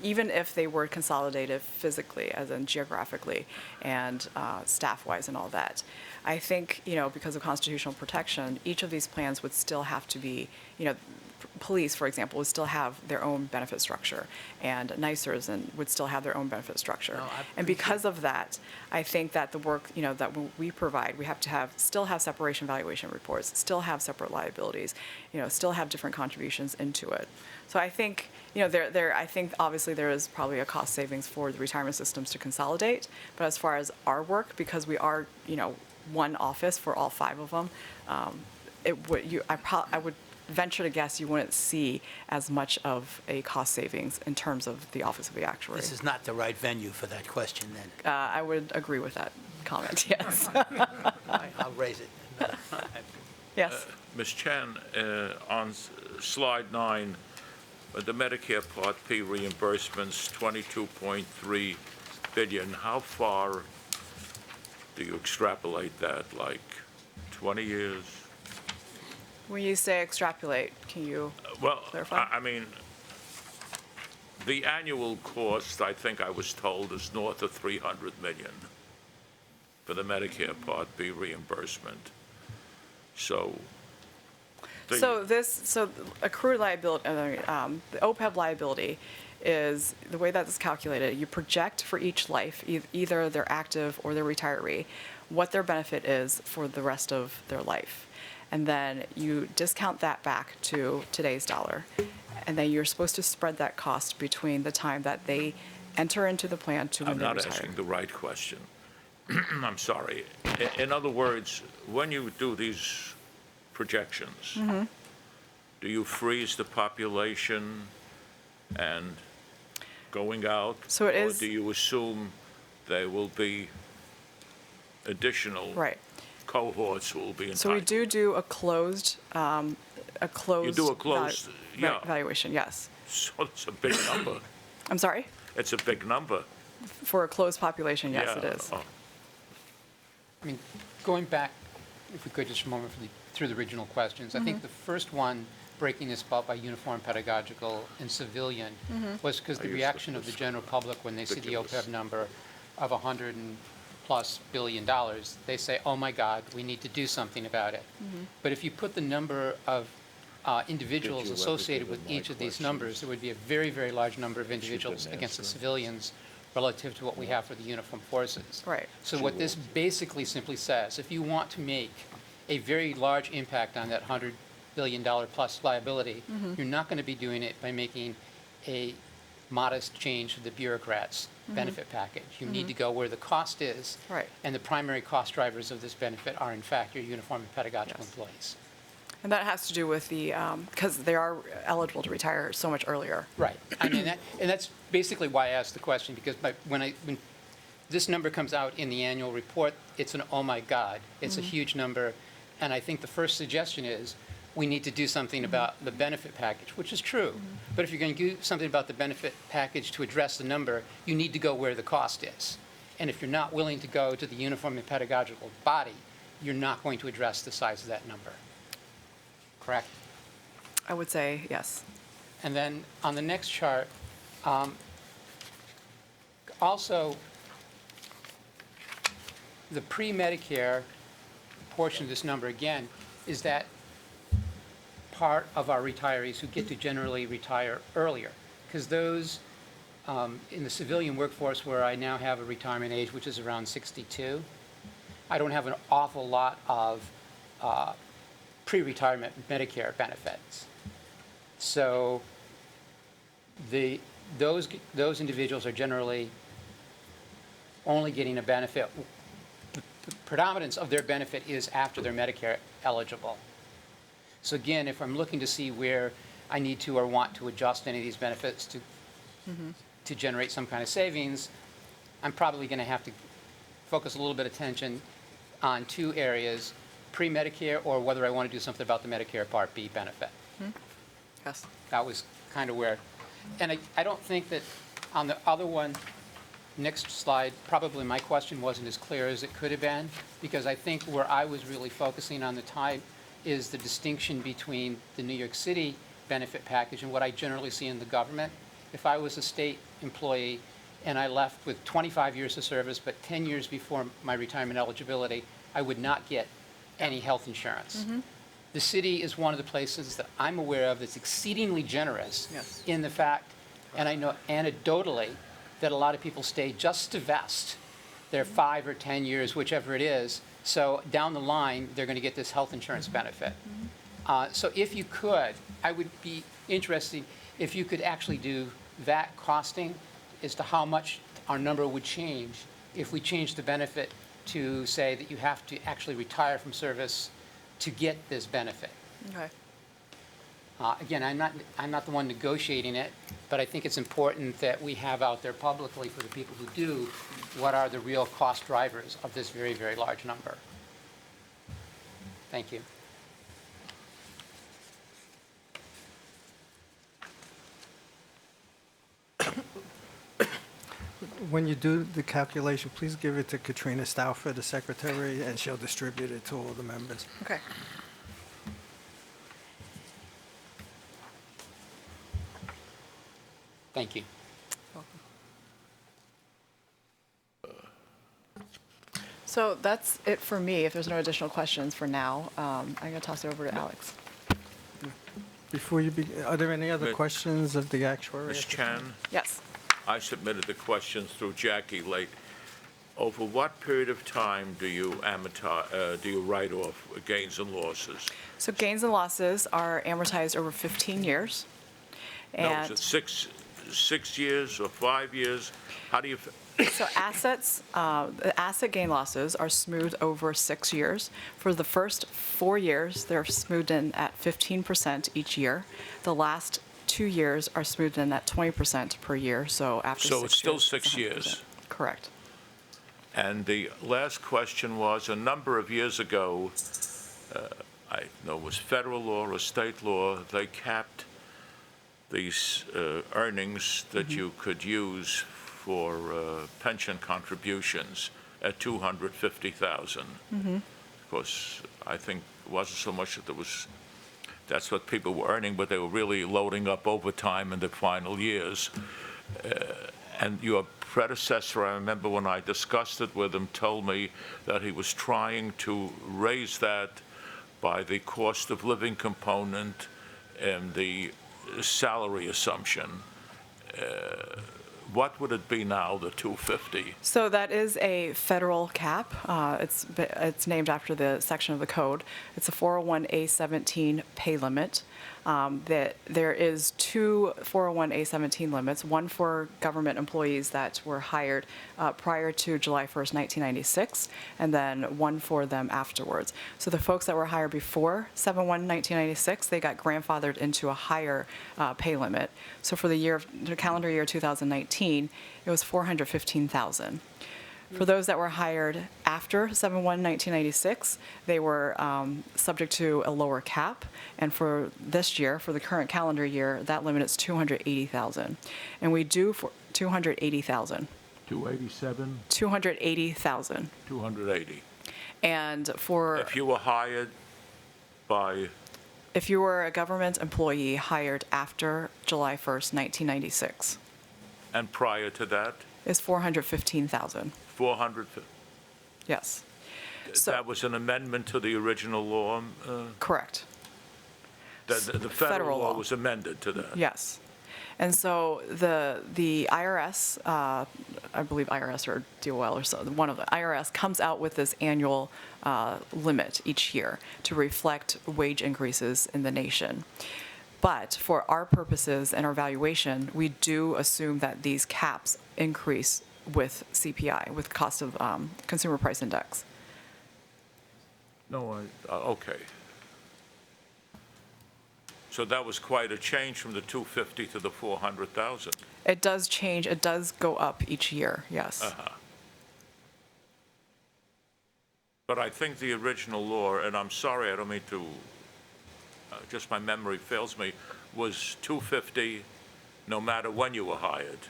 even if they were consolidated physically, as in geographically and staff-wise and all that, I think, you know, because of constitutional protection, each of these plans would still have to be, you know, police, for example, would still have their own benefit structure, and NICERs would still have their own benefit structure. No, I And because of that, I think that the work, you know, that we provide, we have to still have separation valuation reports, still have separate liabilities, you know, still have different contributions into it. So I think, you know, I think obviously there is probably a cost savings for the retirement systems to consolidate, but as far as our work, because we are, you know, one office for all 5 of them, I would venture to guess you wouldn't see as much of a cost savings in terms of the Office of the Actuary. This is not the right venue for that question, then. I would agree with that comment, yes. I'll raise it. Yes. Ms. Chan, on slide 9, the Medicare Part P reimbursements, 22.3 billion. How far do you extrapolate that, like 20 years? When you say extrapolate, can you Well, clarify? I mean, the annual cost, I think I was told, is north of 300 million for the Medicare Part B reimbursement. So So accrued liability, the OPEB liability is, the way that is calculated, you project for each life, either they're active or they're retiree, what their benefit is for the rest of their life. And then you discount that back to today's dollar. And then you're supposed to spread that cost between the time that they enter into the plan to when I'm they not retire. asking the right question. I'm sorry. In other words, when you do these projections, Mm-hmm. do you freeze the population and going out? So it is- Or do you assume there will be additional Right. cohorts who will be entitled? So we do a closed, You do a closed, yeah. valuation, yes. So it's a big number. I'm sorry? It's a big number. For a closed population, yes, Yeah. it is. Oh, I mean, going back, if we could, just a moment through the original questions. I think the first one, breaking this up by uniform, pedagogical, and civilian, was because the used reaction of the general public when they see the OPEB number of $100+ billion, they say, oh my God, we need to do something about it. But if you put the number of individuals Did you ever associated give with them my each of these questions? numbers, there would be a very, very large number of individuals didn't against the answer. civilians relative to what we have for the uniformed forces. Right. So what this basically simply says, if you want to make a very large impact on that $100 billion plus liability, you're not going to be doing it by making a modest change to the bureaucrats' benefit package. You need to go where the cost is. Right. And the primary cost drivers of this benefit are, in fact, your uniform and pedagogical Yes. employees. And that has to do with because they are eligible to retire so much earlier. Right. I mean, and that's basically why I asked the question, because when this number comes out in the annual report, it's an, oh my God, it's a huge number. And I think the first suggestion is, we need to do something about the benefit package, which is true. But if you're going to do something about the benefit package to address the number, you need to go where the cost is. And if you're not willing to go to the uniform and pedagogical body, you're not going to address the size of that number. Correct? I would say yes. And then on the next chart, also, the pre-Medicare portion of this number, again, is that part of our retirees who get to generally retire earlier. Because those in the civilian workforce where I now have a retirement age, which is around 62, I don't have an awful lot of pre-retirement Medicare benefits. So those individuals are generally only getting a benefit. The predominance of their benefit is after they're Medicare eligible. So again, if I'm looking to see where I need to or want to adjust any of these benefits to generate some kind of savings, I'm probably going to have to focus a little bit of attention on 2 areas, pre-Medicare or whether I want to do something about the Medicare Part B benefit. Yes. That was kind of where, and I don't think that on the other one, next slide, probably my question wasn't as clear as it could have been, because I think where I was really focusing on the time is the distinction between the New York City benefit package and what I generally see in the government. If I was a state employee and I left with 25 years of service, but 10 years before my retirement eligibility, I would not get any health insurance. The city is one of the places that I'm aware of that's exceedingly generous Yes. in the fact, and I know anecdotally, that a lot of people stay just to vest their 5 or 10 years, whichever it is, so down the line, they're going to get this health insurance benefit. So if you could, I would be interested if you could actually do that costing as to how much our number would change if we changed the benefit to say that you have to actually retire from service to get this benefit. Okay. Again, I'm not the one negotiating it, but I think it's important that we have out there publicly for the people who do, what are the real cost drivers of this very, very large number. Thank you. When you do the calculation, please give it to Katrina Stauffer, the secretary, and she'll distribute it to all the members. Okay. Thank you. So that's it for me. If there's no additional questions for now, I'm going to toss it over to Alex. Before you are there any other But- questions of the actuary? Ms. Chan, Yes. I submitted the questions through Jackie late. Over what period of time do you write off gains and losses? So gains and losses are amortized over 15 years. No, And is it 6 years or 5 years? How do you, so assets, the asset gain losses are smoothed over 6 years. For the first 4 years, they're smoothed in at 15% each year. The last 2 years are smoothed in at 20% per year, so after 6 years. So it's still 6 100%. years? Correct. And the last question was, a number of years ago, I know it was federal law or state law, they capped these earnings that you could use for pension contributions at $250,000. Of course, I think it wasn't so much that that's what people were earning, but they were really loading up overtime in the final years. And your predecessor, I remember when I discussed it with him, told me that he was trying to raise that by the cost of living component and the salary assumption. What would it be now, the 250? So that is a federal cap. It's named after the section of the code. It's a 401A17 pay limit. That there is 2 401A17 limits, one for government employees that were hired prior to July 1st, 1996, and then one for them afterwards. So the folks that were hired before 7/1/1996, they got grandfathered into a higher pay limit. So for the calendar year 2019, it was $415,000. For those that were hired after 7/1/1996, they were subject to a lower cap. And for this year, for the current calendar year, that limit is $280,000. And we do for $280,000. 287? $280,000. 280. And for If you were hired by, if you were a government employee hired after July 1st, 1996, and prior to that, is $415,000. 400, Yes. So that was an amendment to the original law? correct. The federal law was amended to that? Yes. And so the IRS, I believe IRS or DOL or so, one of the IRS comes out with this annual limit each year to reflect wage increases in the nation. But for our purposes and our valuation, we do assume that these caps increase with CPI, with cost of consumer price index. No, okay. So that was quite a change from the 250 to the 400,000. It does change, it does go up each year, yes. But I think the original law, and I'm sorry, I don't mean to, just my memory fails me, was 250 no matter when you were hired.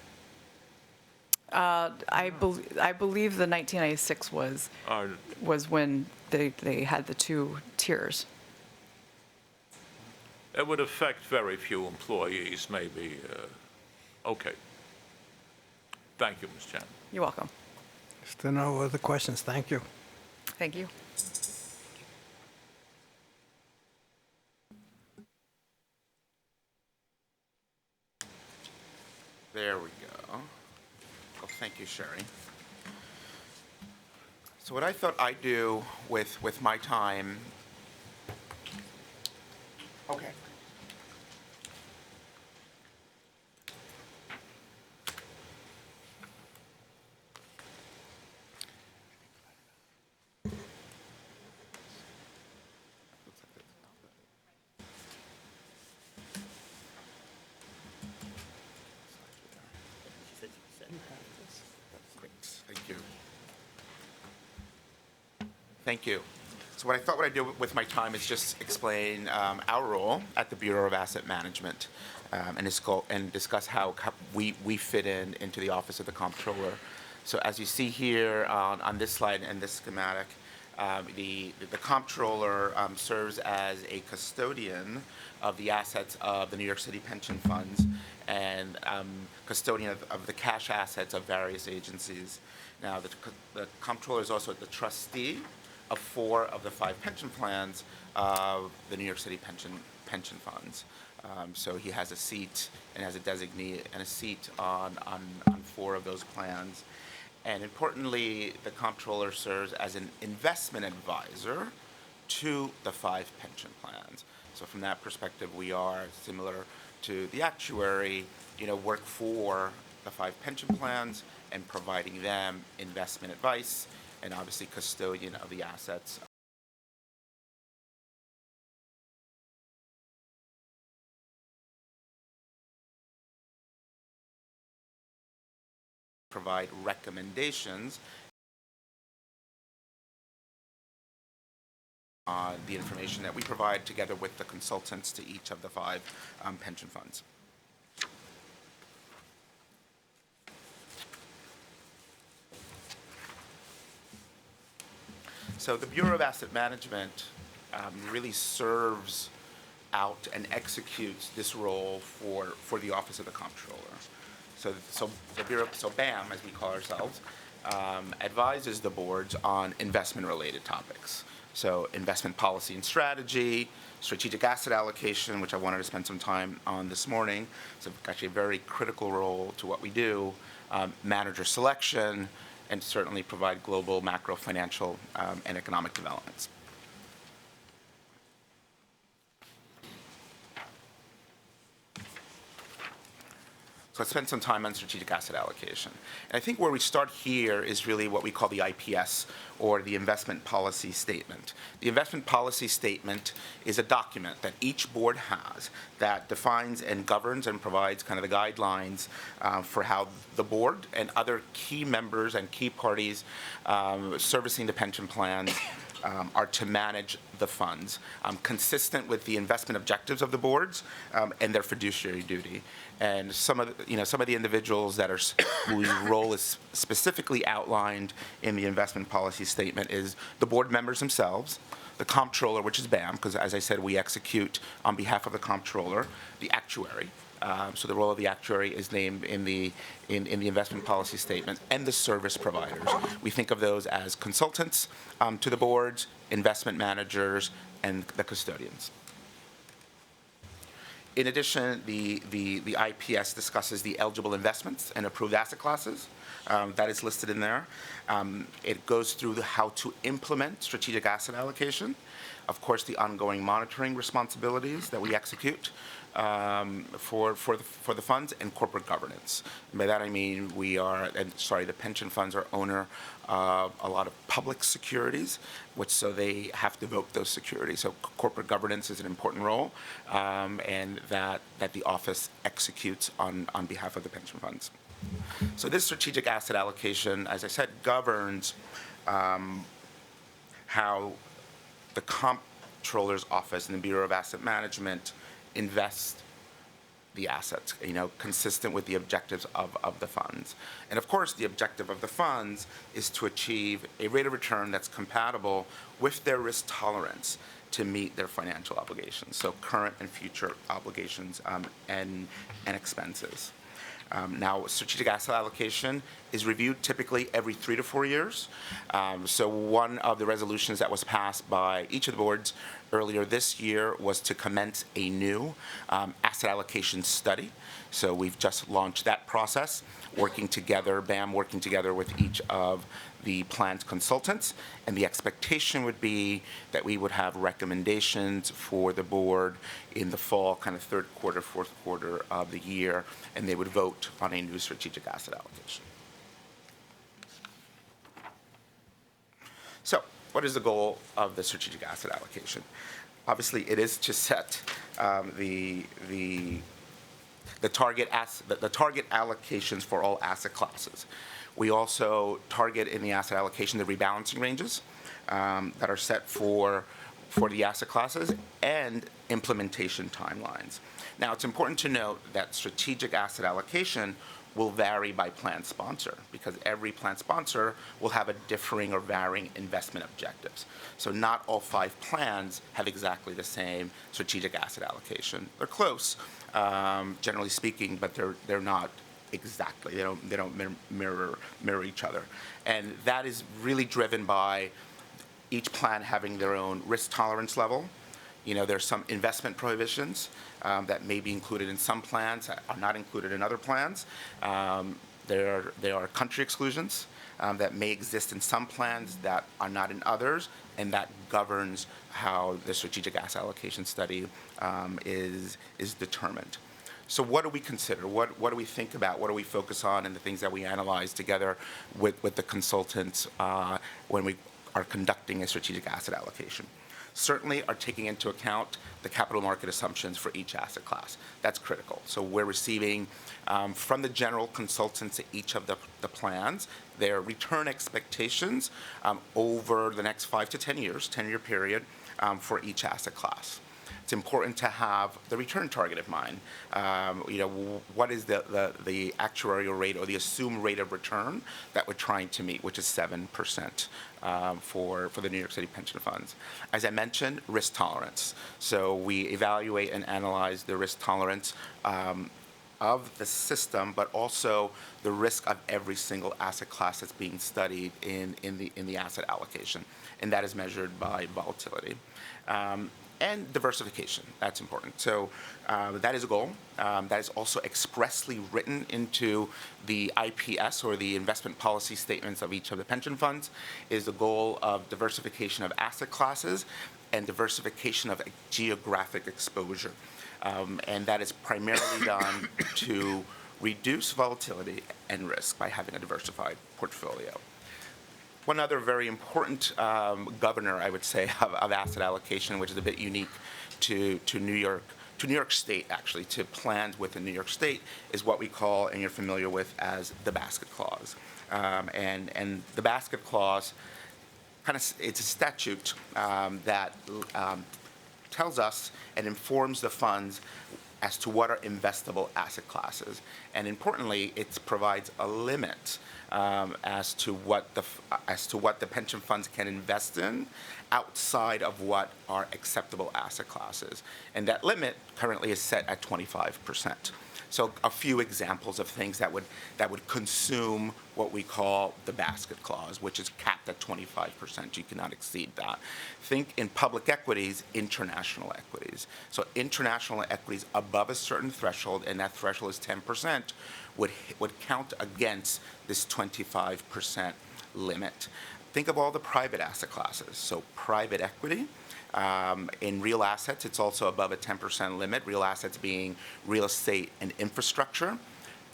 I believe the 1996 was when they had the two tiers. It would affect very few employees, maybe. Okay. Thank you, Ms. Chan. You're welcome. Still no other questions. Thank you. Thank you. There we go. Oh, thank you, Sherry. So what I thought I'd do with my time. Okay. Great, thank you. Thank you. So what I thought what I'd do with my time is just explain our role at the Bureau of Asset Management and discuss how we fit into the Office of the Comptroller. So as you see here on this slide and this schematic, the Comptroller serves as a custodian of the assets of the New York City pension funds and custodian of the cash assets of various agencies. Now, the Comptroller is also the trustee of 4 of the 5 pension plans of the New York City pension funds. So he has a seat and has a designee and a seat on 4 of those plans. And importantly, the Comptroller serves as an investment advisor to the 5 pension plans. So from that perspective, we are similar to the actuary, work for the 5 pension plans and providing them investment advice and obviously custodian of the assets. Provide recommendations on the information that we provide together with the consultants to each of the 5 pension funds. So the Bureau of Asset Management really serves out and executes this role for the Office of the Comptroller. So the Bureau, so BAM, as we call ourselves, advises the boards on investment-related topics. So investment policy and strategy, strategic asset allocation, which I wanted to spend some time on this morning. So actually a very critical role to what we do, manager selection, and certainly provide global macro financial and economic developments. So let's spend some time on strategic asset allocation. And I think where we start here is really what we call the IPS, or the investment policy statement. The investment policy statement is a document that each board has that defines and governs and provides kind of the guidelines for how the board and other key members and key parties servicing the pension plans are to manage the funds, consistent with the investment objectives of the boards and their fiduciary duty. And some of the individuals that are whose role is specifically outlined in the investment policy statement is the board members themselves, the comptroller, which is BAM, because as I said, we execute on behalf of the comptroller, the actuary. So the role of the actuary is named in the investment policy statement, and the service providers. We think of those as consultants to the boards, investment managers, and the custodians. In addition, the IPS discusses the eligible investments and approved asset classes. That is listed in there. It goes through how to implement strategic asset allocation. Of course, the ongoing monitoring responsibilities that we execute for the funds, and corporate governance. And by that I mean the pension funds are owner of a lot of public securities, so they have to vote those securities. So corporate governance is an important role, and that the office executes on behalf of the pension funds. So this strategic asset allocation, as I said, governs how the Comptroller's Office and the Bureau of Asset Management invest the assets, consistent with the objectives of the funds. And of course, the objective of the funds is to achieve a rate of return that's compatible with their risk tolerance to meet their financial obligations, so current and future obligations and expenses. Now, strategic asset allocation is reviewed typically every 3 to 4 years. So one of the resolutions that was passed by each of the boards earlier this year was to commence a new asset allocation study. So we've just launched that process, working together, BAM working together with each of the plan's consultants, and the expectation would be that we would have recommendations for the board in the fall, kind of third quarter, fourth quarter of the year, and they would vote on a new strategic asset allocation. So, what is the goal of the strategic asset allocation? Obviously, it is to set the target allocations for all asset classes. We also target in the asset allocation the rebalancing ranges that are set for the asset classes and implementation timelines. Now, it's important to note that strategic asset allocation will vary by plan sponsor because every plan sponsor will have a differing or varying investment objectives. So not all 5 plans have exactly the same strategic asset allocation. They're close, generally speaking, but they're not exactly. They don't mirror each other. And that is really driven by each plan having their own risk tolerance level. There's some investment prohibitions that may be included in some plans that are not included in other plans. There are country exclusions that may exist in some plans that are not in others, and that governs how the strategic asset allocation study is determined. So what do we consider? What do we think about? What do we focus on? And the things that we analyze together with the consultants when we are conducting a strategic asset allocation. Certainly are taking into account the capital market assumptions for each asset class. That's critical. So we're receiving from the general consultants at each of the plans their return expectations over the next 5 to 10 years, 10-year period, for each asset class. It's important to have the return target in mind. What is the actuarial rate or the assumed rate of return that we're trying to meet, which is 7% for the New York City pension funds. As I mentioned, risk tolerance. So we evaluate and analyze the risk tolerance of the system, but also the risk of every single asset class that's being studied in the asset allocation, and that is measured by volatility. And diversification, that's important. So that is a goal. That is also expressly written into the IPS, or the investment policy statements of each of the pension funds, is the goal of diversification of asset classes and diversification of geographic exposure. And that is primarily done to reduce volatility and risk by having a diversified portfolio. One other very important governor, I would say, of asset allocation, which is a bit unique to New York State, actually, to plans within New York State, is what we call, and you're familiar with, as the basket clause. And the basket clause, it's a statute that tells us and informs the funds as to what are investable asset classes. And importantly, it provides a limit as to what the pension funds can invest in outside of what are acceptable asset classes. And that limit currently is set at 25%. So a few examples of things that would consume what we call the basket clause, which is capped at 25%. You cannot exceed that. Think in public equities, international equities. So international equities above a certain threshold, and that threshold is 10%, would count against this 25% limit. Think of all the private asset classes. So private equity. In real assets, it's also above a 10% limit, real assets being real estate and infrastructure.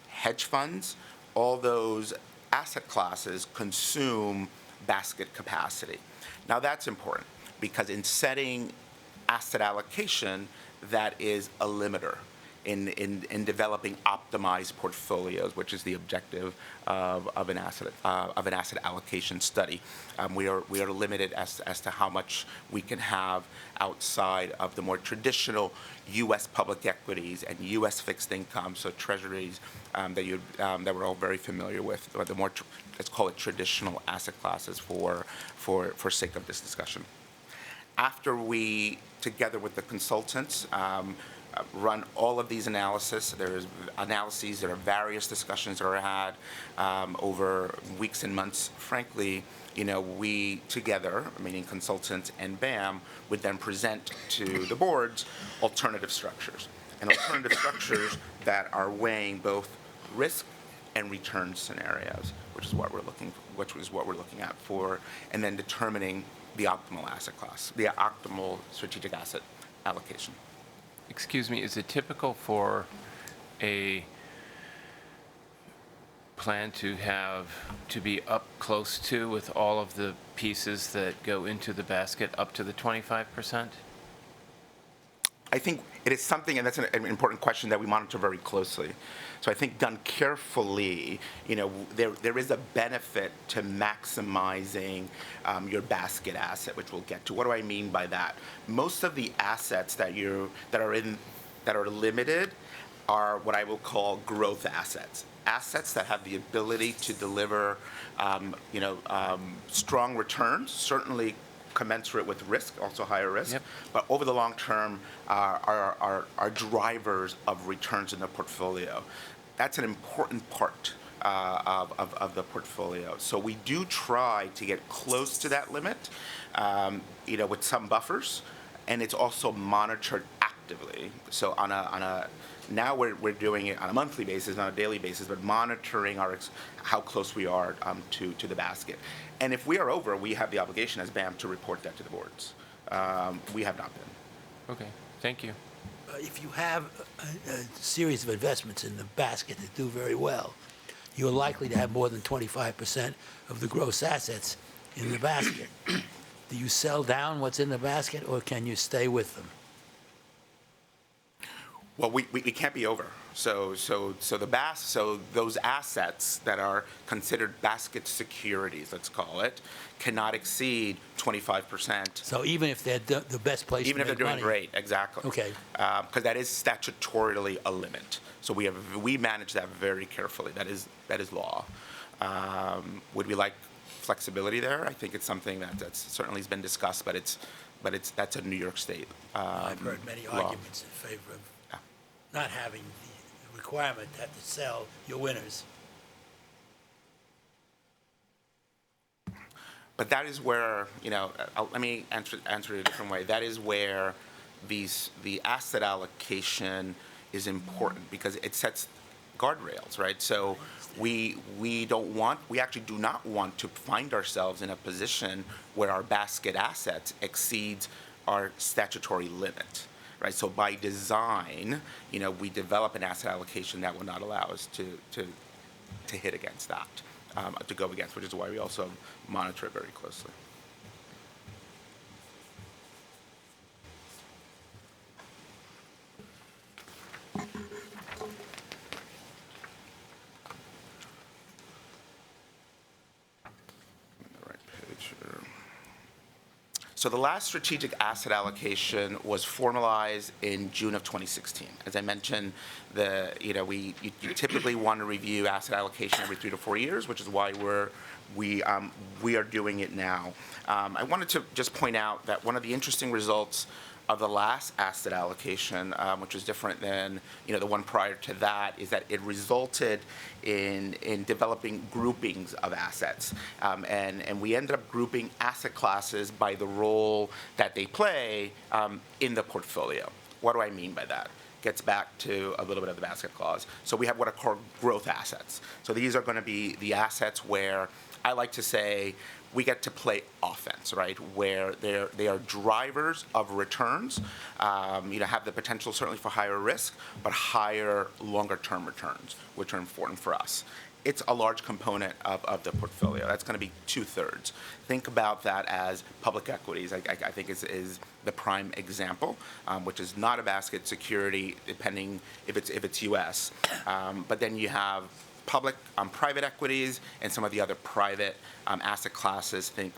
Hedge funds, all those asset classes consume basket capacity. Now that's important because in setting asset allocation, that is a limiter. in developing optimized portfolios, which is the objective of an asset allocation study. We are limited as to how much we can have outside of the more traditional U.S. public equities and U.S. fixed income, so treasuries that we're all very familiar with, or the more let's call it traditional asset classes for sake of this discussion. After we, together with the consultants, run all of these analyses. There's analyses, there are various discussions that are had over weeks and months. Frankly, we together, meaning consultants and BAM, would then present to the boards alternative structures. And alternative structures that are weighing both risk and return scenarios, which is what we're looking at for, and then determining the optimal asset class, the optimal strategic asset allocation. Excuse me, is it typical for a plan to be up close to with all of the pieces that go into the basket up to the 25%? I think it is something, and that's an important question that we monitor very closely. So I think done carefully, there is a benefit to maximizing your basket asset, which we'll get to. What do I mean by that? Most of the assets that are limited are what I will call growth assets. Assets that have the ability to deliver, strong returns, certainly commensurate with risk, also higher risk, yep. But over the long term are drivers of returns in the portfolio. That's an important part of the portfolio. So we do try to get close to that limit, with some buffers, and it's also monitored actively. So now we're doing it on a monthly basis, not a daily basis, but monitoring how close we are to the basket. And if we are over, we have the obligation as BAM to report that to the boards. We have not been. Okay, thank you. If you have a series of investments in the basket that do very well, you're likely to have more than 25% of the gross assets in the basket. Do you sell down what's in the basket, or can you stay with them? Well, we can't be over. So those assets that are considered basket securities, let's call it, cannot exceed 25%. So even if they're the best place to make money? Even if they're doing great, exactly. Okay. Because that is statutorily a limit. So we manage that very carefully. That is law. Would we like flexibility there? I think it's something that's certainly has been discussed, but that's a New York State I've heard many law. arguments in favor of not having the requirement to have to sell your winners. But that is where, let me answer it a different way. That is where the asset allocation is important, because it sets guardrails, right? So we actually do not want to find ourselves in a position where our basket assets exceeds our statutory limit. Right, so by design, we develop an asset allocation that will not allow us to hit against that, to go against, which is why we also monitor it very closely. The right page here. So the last strategic asset allocation was formalized in June of 2016. As I mentioned, you typically want to review asset allocation every 3 to 4 years, which is why we are doing it now. I wanted to just point out that one of the interesting results of the last asset allocation, which was different than the one prior to that, is that it resulted in developing groupings of assets, and we ended up grouping asset classes by the role that they play in the portfolio. What do I mean by that? Gets back to a little bit of the basket clause. So we have what are called growth assets. So these are going to be the assets where I like to say we get to play offense, right? Where they are drivers of returns, have the potential certainly for higher risk, but higher longer term returns, which are important for us. it's a large component of the portfolio. That's going to be 2/3. Think about that as public equities. I think is the prime example, which is not a basket security, depending if it's U.S. But then you have public, private equities, and some of the other private asset classes. Think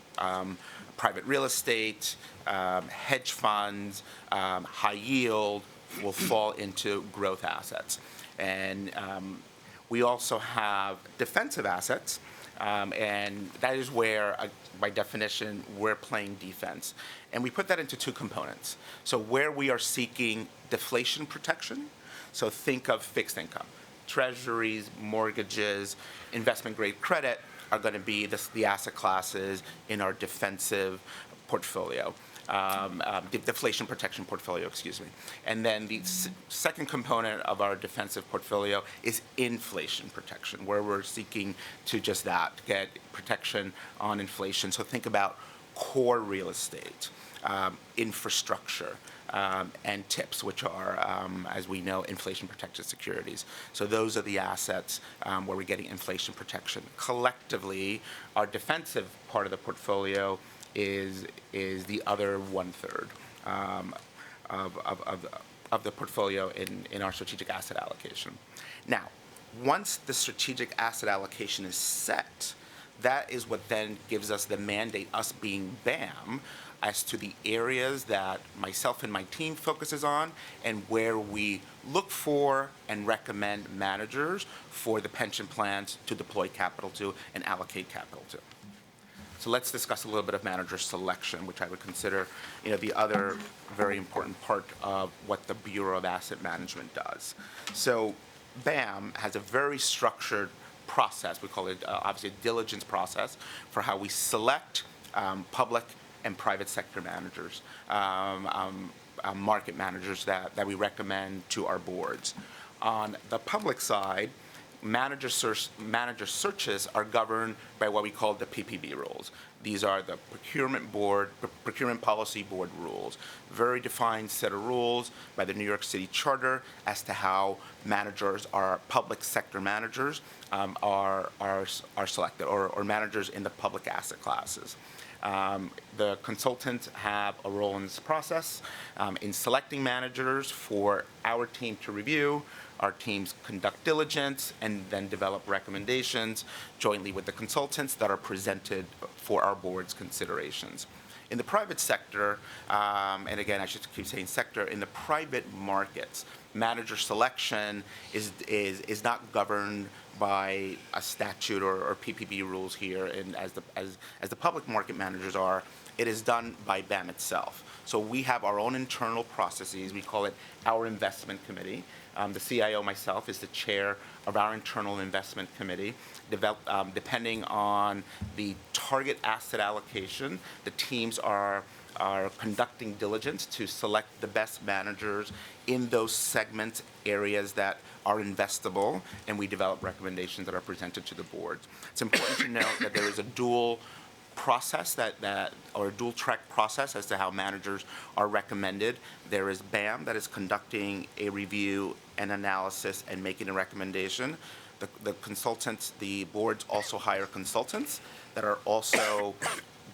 private real estate, hedge funds, high yield will fall into growth assets. And we also have defensive assets, and that is where, by definition, we're playing defense. And we put that into two components. So where we are seeking deflation protection, so think of fixed income. Treasuries, mortgages, investment-grade credit are going to be the asset classes in our defensive portfolio. Deflation protection portfolio, excuse me. And then the second component of our defensive portfolio is inflation protection, where we're seeking to just that, get protection on inflation. So think about core real estate, infrastructure, and TIPS, which are, as we know, inflation-protected securities. So those are the assets where we're getting inflation protection. Collectively, our defensive part of the portfolio is the other 1/3 of the portfolio in our strategic asset allocation. Now, once the strategic asset allocation is set, that is what then gives us the mandate, us being BAM, as to the areas that myself and my team focuses on and where we look for and recommend managers for the pension plans to deploy capital to and allocate capital to. So let's discuss a little bit of manager selection, which I would consider, the other very important part of what the Bureau of Asset Management does. So BAM has a very structured process. We call it, obviously, a diligence process for how we select public and private sector managers, market managers that we recommend to our boards. On the public side, manager searches are governed by what we call the PPB rules. These are the Procurement Policy Board rules. Very defined set of rules by the New York City Charter as to how managers, our public sector managers, are selected, or managers in the public asset classes. The consultants have a role in this process in selecting managers for our team to review. Our teams conduct diligence and then develop recommendations jointly with the consultants that are presented for our board's considerations. In the private sector, and again, I should keep saying sector, in the private markets, manager selection is not governed by a statute or PPB rules here, and as the public market managers are, it is done by BAM itself. So we have our own internal processes. We call it our investment committee. The CIO, myself, is the chair of our internal investment committee. Depending on the target asset allocation, the teams are conducting diligence to select the best managers in those segment areas that are investable, and we develop recommendations that are presented to the boards. It's important to note that there is a dual process or a dual track process as to how managers are recommended. There is BAM that is conducting a review and analysis and making a recommendation. The consultants, the boards also hire consultants that are also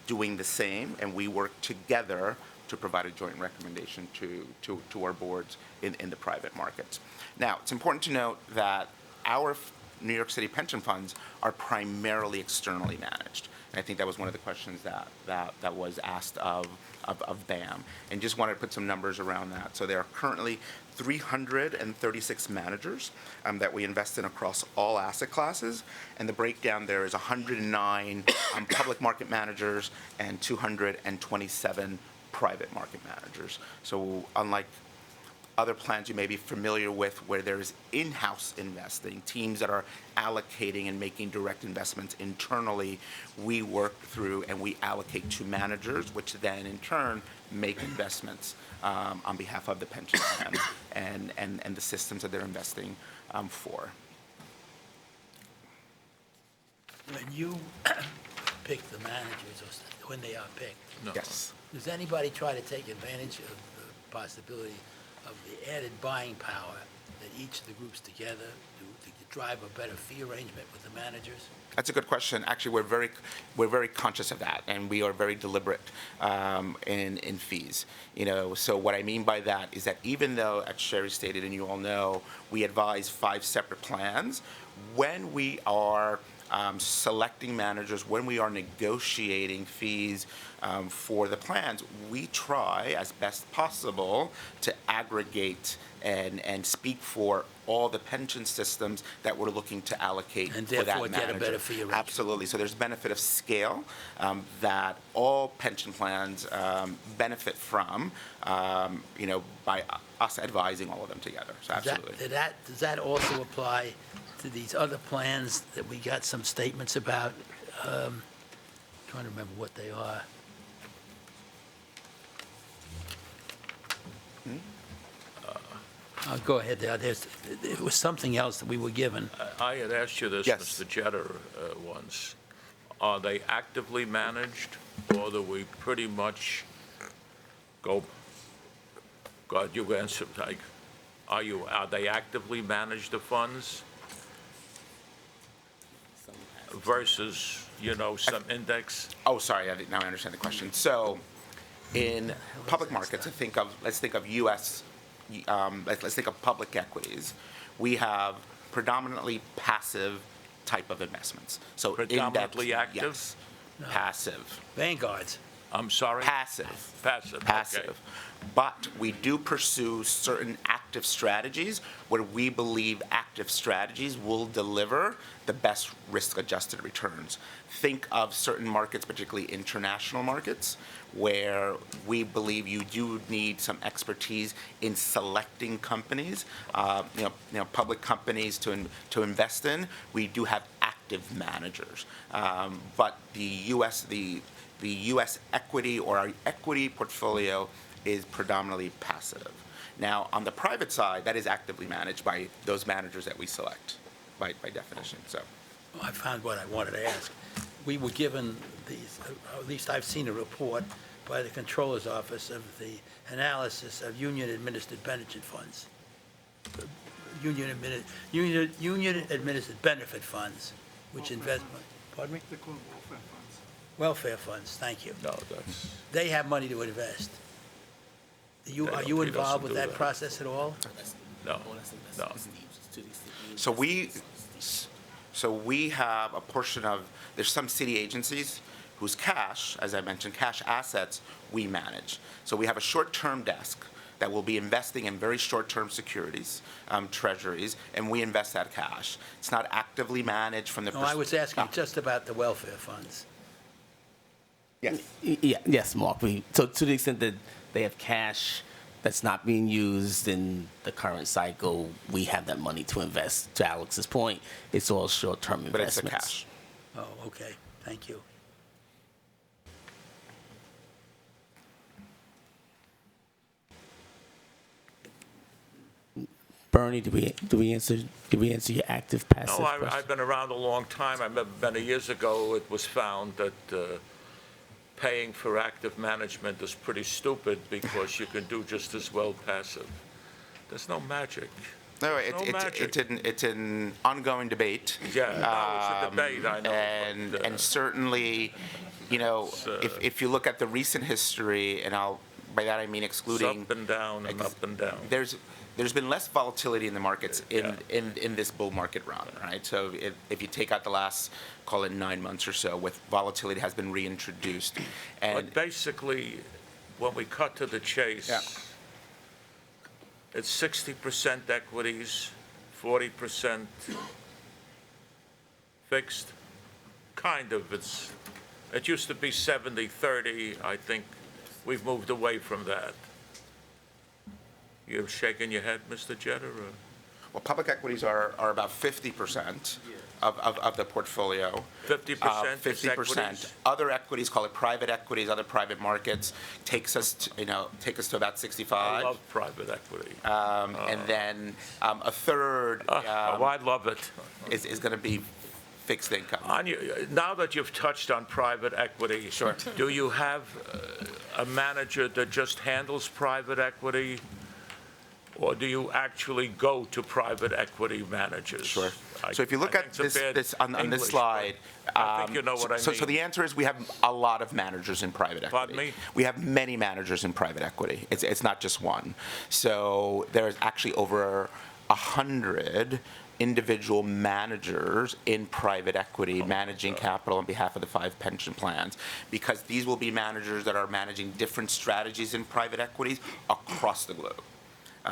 doing the same, and we work together to provide a joint recommendation to our boards in the private markets. Now, it's important to note that our New York City pension funds are primarily externally managed. And I think that was one of the questions that was asked of BAM. And just wanted to put some numbers around that. So there are currently 336 managers that we invest in across all asset classes. And the breakdown there is 109 public market managers and 227 private market managers. So unlike other plans you may be familiar with where there is in-house investing, teams that are allocating and making direct investments internally, we work through and we allocate to managers, which then in turn make investments on behalf of the pension plan and the systems that they're investing for. When you pick the managers, or when they are picked, Yes. does anybody try to take advantage of the possibility of the added buying power each of the groups together to drive a better fee arrangement with the managers? That's a good question. Actually, we're very conscious of that, and we are very deliberate in fees. So what I mean by that is that even though, as Sherry stated, and you all know, we advise 5 separate plans, when we are selecting managers, when we are negotiating fees for the plans, we try as best possible to aggregate and speak for all the pension systems that we're looking to allocate And for that therefore manager. get a better fee arrangement. Absolutely. So there's benefit of scale that all pension plans benefit from, by us advising all of them together. So absolutely. Does that also apply to these other plans that we got some statements about? Trying to remember what they are. Go ahead. There was something else that we were given. I had asked you this, Yes. Mr. Jeter, once. Are they actively managed, or do we pretty much go, God, you answered, are they actively managed, the funds? Versus, some index? Oh, sorry. Now I understand the question. So in public markets, let's think of U.S. Let's think of public equities. We have predominantly passive type of investments. So Predominantly index, active? yes, passive, Vanguards. I'm sorry? passive, Passive, okay. passive. But we do pursue certain active strategies where we believe active strategies will deliver the best risk-adjusted returns. Think of certain markets, particularly international markets, where we believe you do need some expertise in selecting companies, public companies to invest in. We do have active managers, but the U.S. equity or our equity portfolio is predominantly passive. Now, on the private side, that is actively managed by those managers that we select, by definition. So, I found what I wanted to ask. We were given these, at least I've seen a report by the Controller's Office of the analysis of union-administered pension funds. Union-administered benefit funds, which invest, pardon me? They call them welfare funds. Welfare funds, thank you. No, that's, They have money to invest. Are you He involved doesn't with do that that. process at all? no, no. so we have a portion of, there's some city agencies whose cash, as I mentioned, cash assets we manage. So we have a short-term desk that will be investing in very short-term securities, treasuries, and we invest that cash. It's not actively managed from the. No, I was asking just about the welfare funds. Yes. Yes, Mark. So to the extent that they have cash that's not being used in the current cycle, we have that money to invest. To Alex's point, it's all short-term But it's investments. the cash. Oh, okay, thank you. Bernie, did we answer your active passive No, question? I've been around a long time. I remember many years ago, it was found that paying for active management is pretty stupid because you can do just as well passive. There's no magic. No, magic. it's an ongoing debate. Yeah, no, it's a debate, I know. And certainly, if you look at the recent history, and by that I mean It's excluding. up and down and up and down. There's been less volatility in the markets Yeah. in this bull market run, right? So if you take out the last, call it 9 months or so, with volatility has been reintroduced. And But basically, when we cut to the chase, Yeah. it's 60% equities, 40% fixed. Kind of. It used to be 70-30. I think we've moved away from that. You're shaking your head, Mr. Jeter? Or? well, public equities are about 50% of the portfolio. 50% is 50%. equities? Other equities, call it private equities, other private markets, takes us to about 65. I love private equity. And then a third I love it. is going to be fixed income. Now that you've touched on private equity, Sure. do you have a manager that just handles private equity? or do you actually go to private equity managers? Sure. I- So if you look I at think it's a bad this on this English, slide, but I think you know what I so mean. the answer is we have a lot of managers in private equity. Pardon me? We have many managers in private equity. It's not just one. So there's actually over 100 individual managers in private equity managing capital on behalf of the 5 pension plans, because these will be managers that are managing different strategies in private equities across the globe.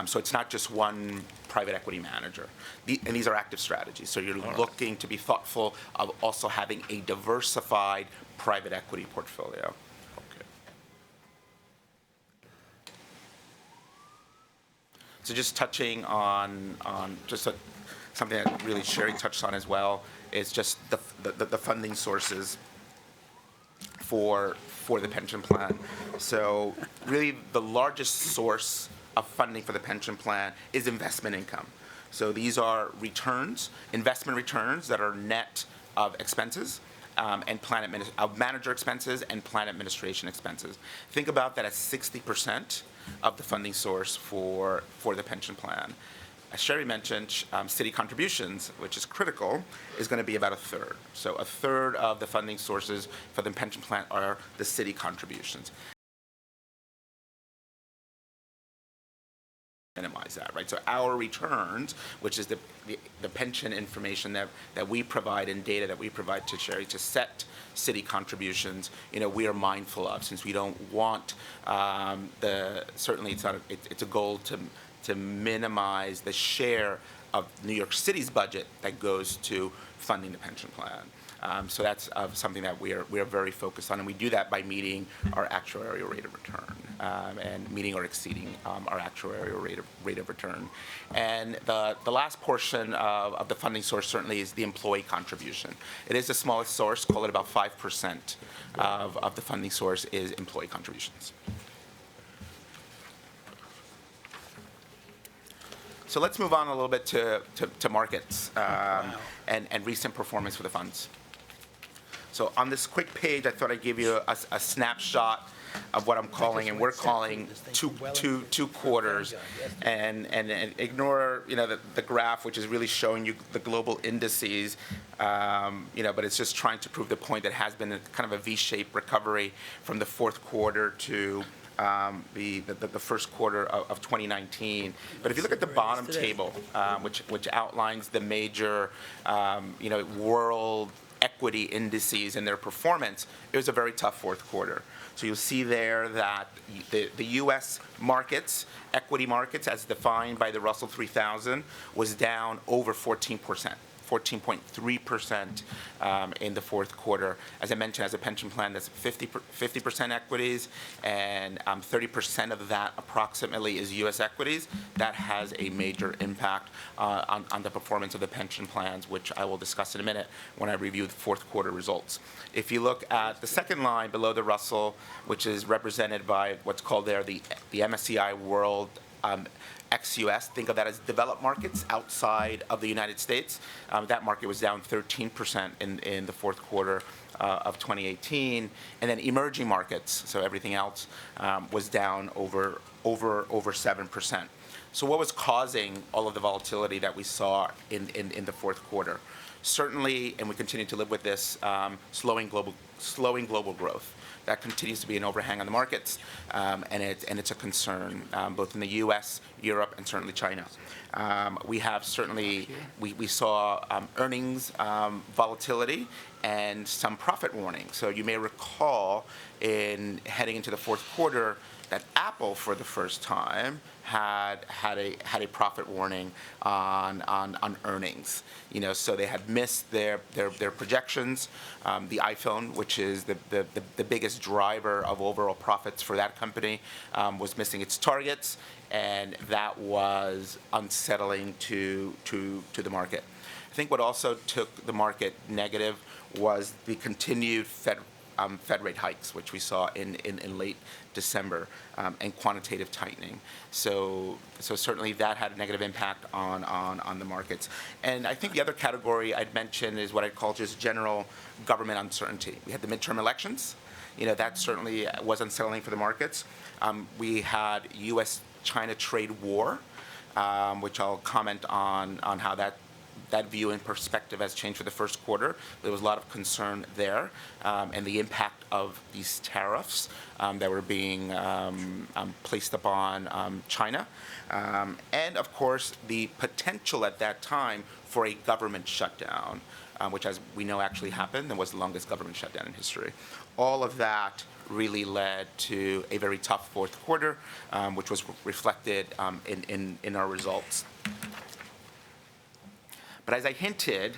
So it's not just one private equity manager. And these are active strategies. So you're looking to be thoughtful of also having a diversified private equity portfolio. Okay. So just touching on just something that really Sherry touched on as well is just the funding sources for the pension plan. So really the largest source of funding for the pension plan is investment income. So these are returns, investment returns that are net of expenses and of manager expenses and plan administration expenses. Think about that as 60% of the funding source for the pension plan. As Sherry mentioned, city contributions, which is critical, is going to be about a third. So a third of the funding sources for the pension plan are the city contributions. Minimize that, right? So our returns, which is the pension information that we provide and data that we provide to Sherry to set city contributions, we are mindful of, since we don't want certainly it's a goal to minimize the share of New York City's budget that goes to funding the pension plan. So that's something that we are very focused on, and we do that by meeting our actuarial rate of return and meeting or exceeding our actuarial rate of return. And the last portion of the funding source certainly is the employee contribution. It is the smallest source, call it about 5% of the funding source is employee contributions. So let's move on a little bit to markets and recent performance for the funds. So on this quick page, I thought I'd give you a snapshot of what I'm calling, and we're calling two quarters, and ignore the graph, which is really showing you the global indices, but it's just trying to prove the point that has been kind of a V-shaped recovery from the fourth quarter to the first quarter of 2019. But if you look at the bottom table, which outlines the major world equity indices and their performance, it was a very tough fourth quarter. So you'll see there that the U.S. markets, equity markets as defined by the Russell 3000, was down over 14%. 14.3% in the fourth quarter. As I mentioned, as a pension plan, that's 50% equities, and 30% of that approximately is U.S. equities. That has a major impact on the performance of the pension plans, which I will discuss in a minute when I review the fourth quarter results. If you look at the second line below the Russell, which is represented by what's called there the MSCI World ex-US, think of that as developed markets outside of the United States. That market was down 13% in the fourth quarter of 2018. And then emerging markets, so everything else, was down over 7%. So what was causing all of the volatility that we saw in the fourth quarter? Certainly, and we continue to live with this, slowing global growth. That continues to be an overhang on the markets, and it's a concern, both in the U.S., Europe, and certainly China. We saw earnings volatility and some profit warning. So you may recall in heading into the fourth quarter that Apple, for the first time, had a profit warning on earnings. So they had missed their projections. The iPhone, which is the biggest driver of overall profits for that company, was missing its targets, and that was unsettling to the market. I think what also took the market negative was the continued Fed rate hikes, which we saw in late December, and quantitative tightening. So certainly that had a negative impact on the markets. And I think the other category I'd mention is what I'd call just general government uncertainty. We had the midterm elections. That certainly was unsettling for the markets. We had U.S.-China trade war which I'll comment on how that view and perspective has changed for the first quarter. There was a lot of concern there, and the impact of these tariffs that were being placed upon China. And of course, the potential at that time for a government shutdown, which, as we know, actually happened and was the longest government shutdown in history. All of that really led to a very tough fourth quarter, which was reflected in our results. But as I hinted,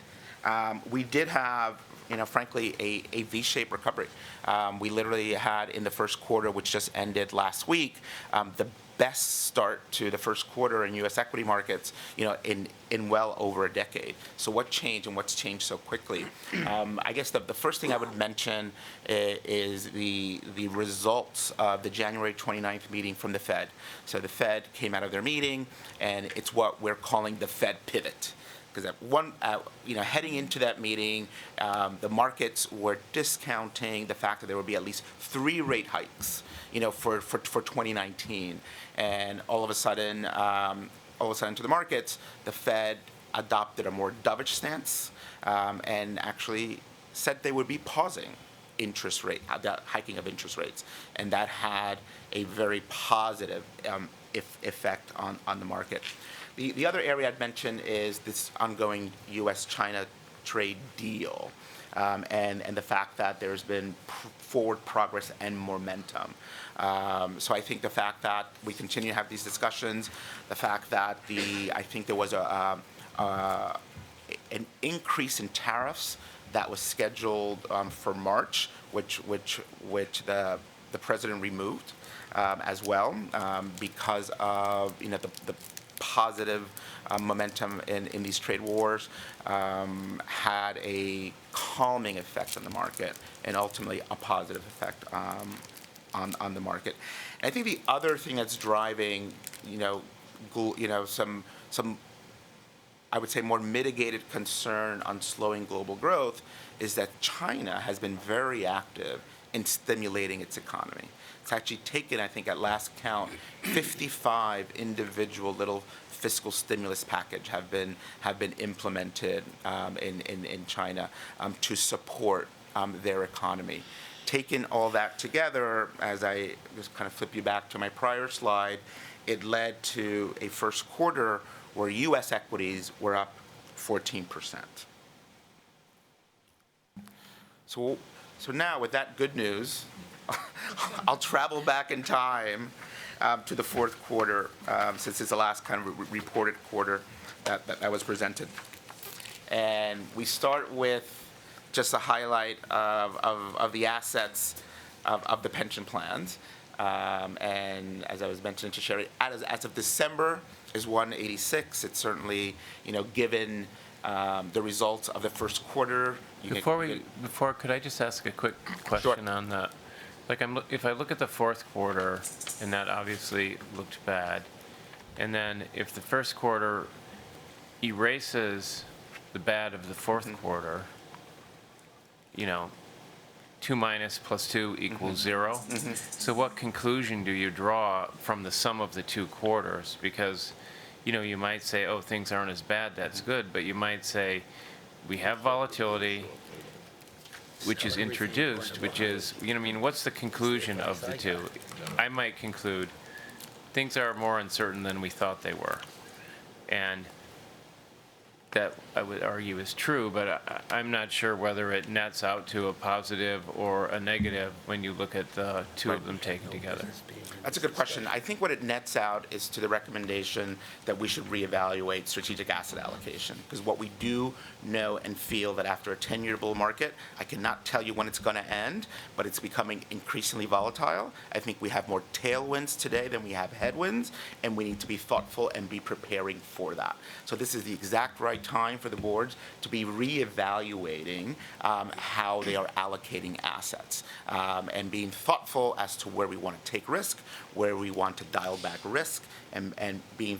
we did have, frankly, a V-shaped recovery. We literally had in the first quarter, which just ended last week, the best start to the first quarter in U.S. equity markets, in well over a decade. So what changed and what's changed so quickly? I guess the first thing I would mention is the results of the January 29th meeting from the Fed. So the Fed came out of their meeting, and it's what we're calling the Fed pivot. Because heading into that meeting, the markets were discounting the fact that there would be at least 3 rate hikes, for 2019. And all of a sudden to the markets, the Fed adopted a more dovish stance and actually said they would be pausing interest rate, the hiking of interest rates. And that had a very positive effect on the market. The other area I'd mention is this ongoing U.S.-China trade deal and the fact that there's been forward progress and momentum. So I think the fact that we continue to have these discussions, the fact that I think there was an increase in tariffs that was scheduled for March, which the president removed as well because of the positive momentum in these trade wars had a calming effect on the market and ultimately a positive effect on the market. And I think the other thing that's driving, some I would say more mitigated concern on slowing global growth is that China has been very active in stimulating its economy. It's actually taken, I think, at last count, 55 individual little fiscal stimulus package have been implemented in China to support their economy. Taking all that together, as I just kind of flip you back to my prior slide, it led to a first quarter where U.S. equities were up 14%. So now, with that good news, I'll travel back in time to the fourth quarter, since it's the last kind of reported quarter that was presented. And we start with just a highlight of the assets of the pension plans. And as I was mentioning to Sherry, as of December is 186. It's certainly, given the results of the first quarter. Before, could I just ask a quick question on that? If I look at the fourth quarter, and that obviously looked bad, and then if the first quarter erases the bad of the fourth quarter, 2 minus plus 2 equals 0. So what conclusion do you draw from the sum of the 2 quarters? Because, you might say, oh, things aren't as bad, that's good, but you might say, we have volatility, which is introduced, which is, what's the conclusion of the 2? I might conclude things are more uncertain than we thought they were. And that I would argue is true, but I'm not sure whether it nets out to a positive or a negative when you look at the 2 of them taken together. That's a good question. I think what it nets out is to the recommendation that we should reevaluate strategic asset allocation. Because what we do know and feel that after a 10-year bull market, I cannot tell you when it's going to end, but it's becoming increasingly volatile. I think we have more tailwinds today than we have headwinds, and we need to be thoughtful and be preparing for that. So this is the exact right time for the boards to be reevaluating how they are allocating assets and being thoughtful as to where we want to take risk, where we want to dial back risk, and being,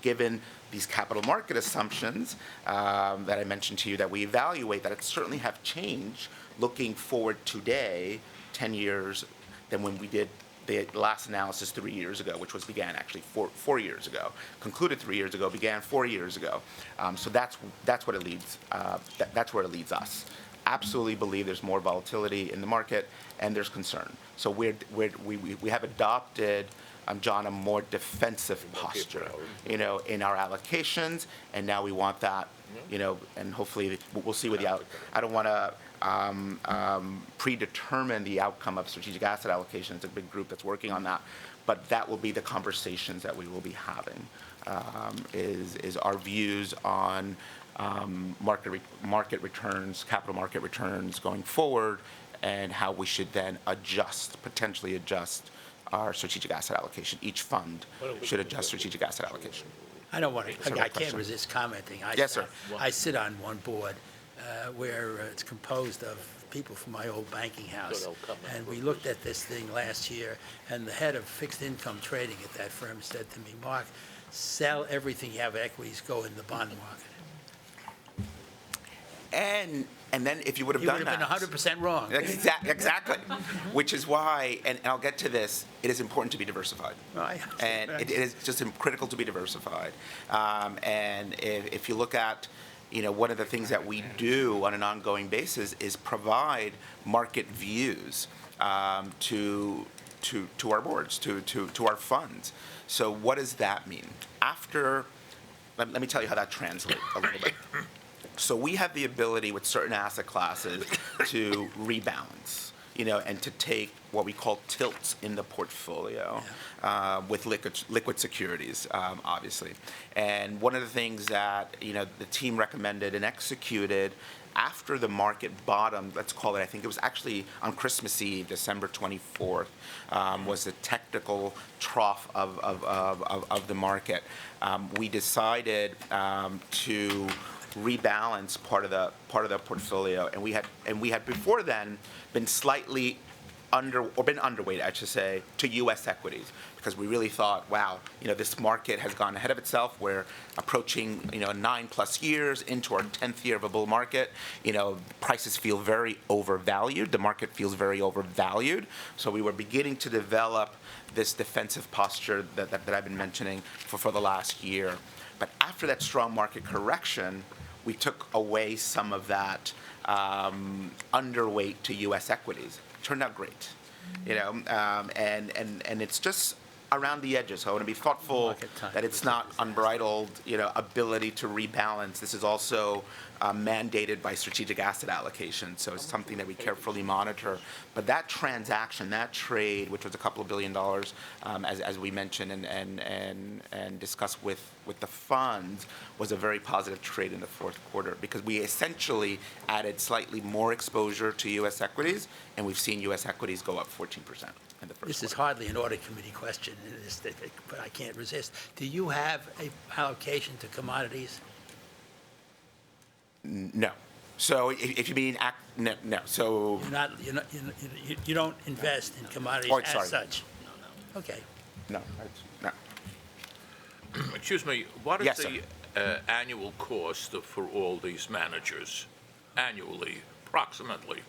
given these capital market assumptions that I mentioned to you that we evaluate, that it certainly have changed looking forward today, 10 years, than when we did the last analysis 3 years ago, which was began actually 4 years ago, concluded 3 years ago, began 4 years ago. So that's what it leads. That's where it leads us. Absolutely believe there's more volatility in the market, and there's concern. So we have adopted, John, a more defensive posture, in our allocations, and now we want that, and hopefully we'll see with the I don't want to predetermine the outcome of strategic asset allocation. It's a big group that's working on that, but that will be the conversations that we will be having. Is our views on market returns, capital market returns going forward, and how we should then potentially adjust our strategic asset allocation. Each fund should adjust strategic asset allocation. I don't want to, Sort of I can't question. resist commenting. Yes, sir. I sit on one board where it's composed of people from my old banking house. And we looked at this thing last year, and the head of fixed income trading at that firm said to me, Mark, sell everything you have equities, go in the bond market. And then if you would have done that. You would have been 100% wrong. Exactly. Which is why, and I'll get to this, it is important to be diversified. Right. And it is just critical to be diversified. And if you look at, one of the things that we do on an ongoing basis is provide market views to our boards, to our funds. So what does that mean? Let me tell you how that translates a little bit. So we have the ability with certain asset classes to rebalance, and to take what we call tilts in the portfolio with liquid securities, obviously. And one of the things that, the team recommended and executed after the market bottomed, let's call it, I think it was actually on Christmas Eve, December 24th, was the technical trough of the market. We decided to rebalance part of the portfolio, and we had before then been slightly underweight, I should say, to U.S. equities, because we really thought, wow, this market has gone ahead of itself. We're approaching 9+ years into our 10th year of a bull market. Prices feel very overvalued. The market feels very overvalued. So we were beginning to develop this defensive posture that I've been mentioning for the last year. But after that strong market correction, we took away some of that underweight to U.S. equities. Turned out great, and it's just around the edges. So I want to be thoughtful that it's not unbridled, ability to rebalance. This is also mandated by strategic asset allocation, so it's something that we carefully monitor. But that transaction, that trade, which was a couple of $2 billion, as we mentioned and discussed with the funds, was a very positive trade in the fourth quarter, because we essentially added slightly more exposure to U.S. equities, and we've seen U.S. equities go up 14% in the first This is quarter. hardly an audit committee question, but I can't resist. Do you have a allocation to commodities? No. So if you mean no. So You don't invest in commodities Oh, as sorry. such? No. Okay. no. Excuse me, what is Yes, the annual cost for all these managers, annually, approximately?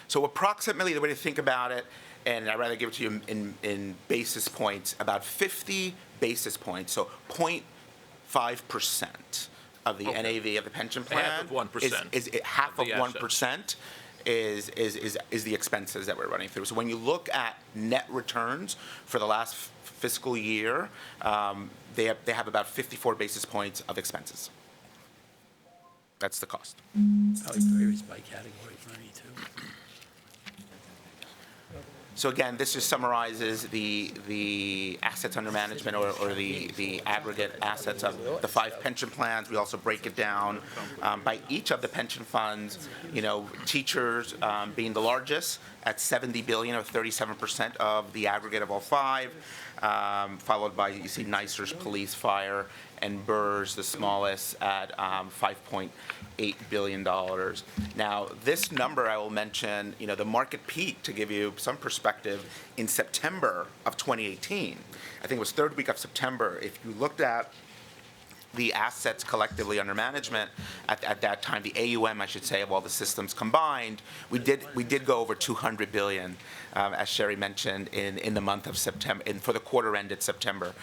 So approximately, the way to think about it, and I'd rather give it to you in basis points, about 50 basis points, so 0.5% of the Okay. NAV of the pension plan. Half of 1%. Is half of of the 1% is the expenses that we're running through. So when you look at net returns for the last fiscal year, they have about 54 basis points of expenses. That's the cost. Oh, it varies by category for me, too. So again, this just summarizes the assets under management or the aggregate assets of the 5 pension plans. We also break it down by each of the pension funds, teachers being the largest at $70 billion, or 37% of the aggregate of all 5, followed by, you see, NYSERS, police, fire, and BERS, the smallest, at $5.8 billion. Now, this number I will mention, the market peak, to give you some perspective, in September of 2018. I think it was third week of September. If you looked at the assets collectively under management at that time, the AUM, I should say, of all the systems combined, we did go over 200 billion, as Sherry mentioned, in the month of September, for the quarter ended September.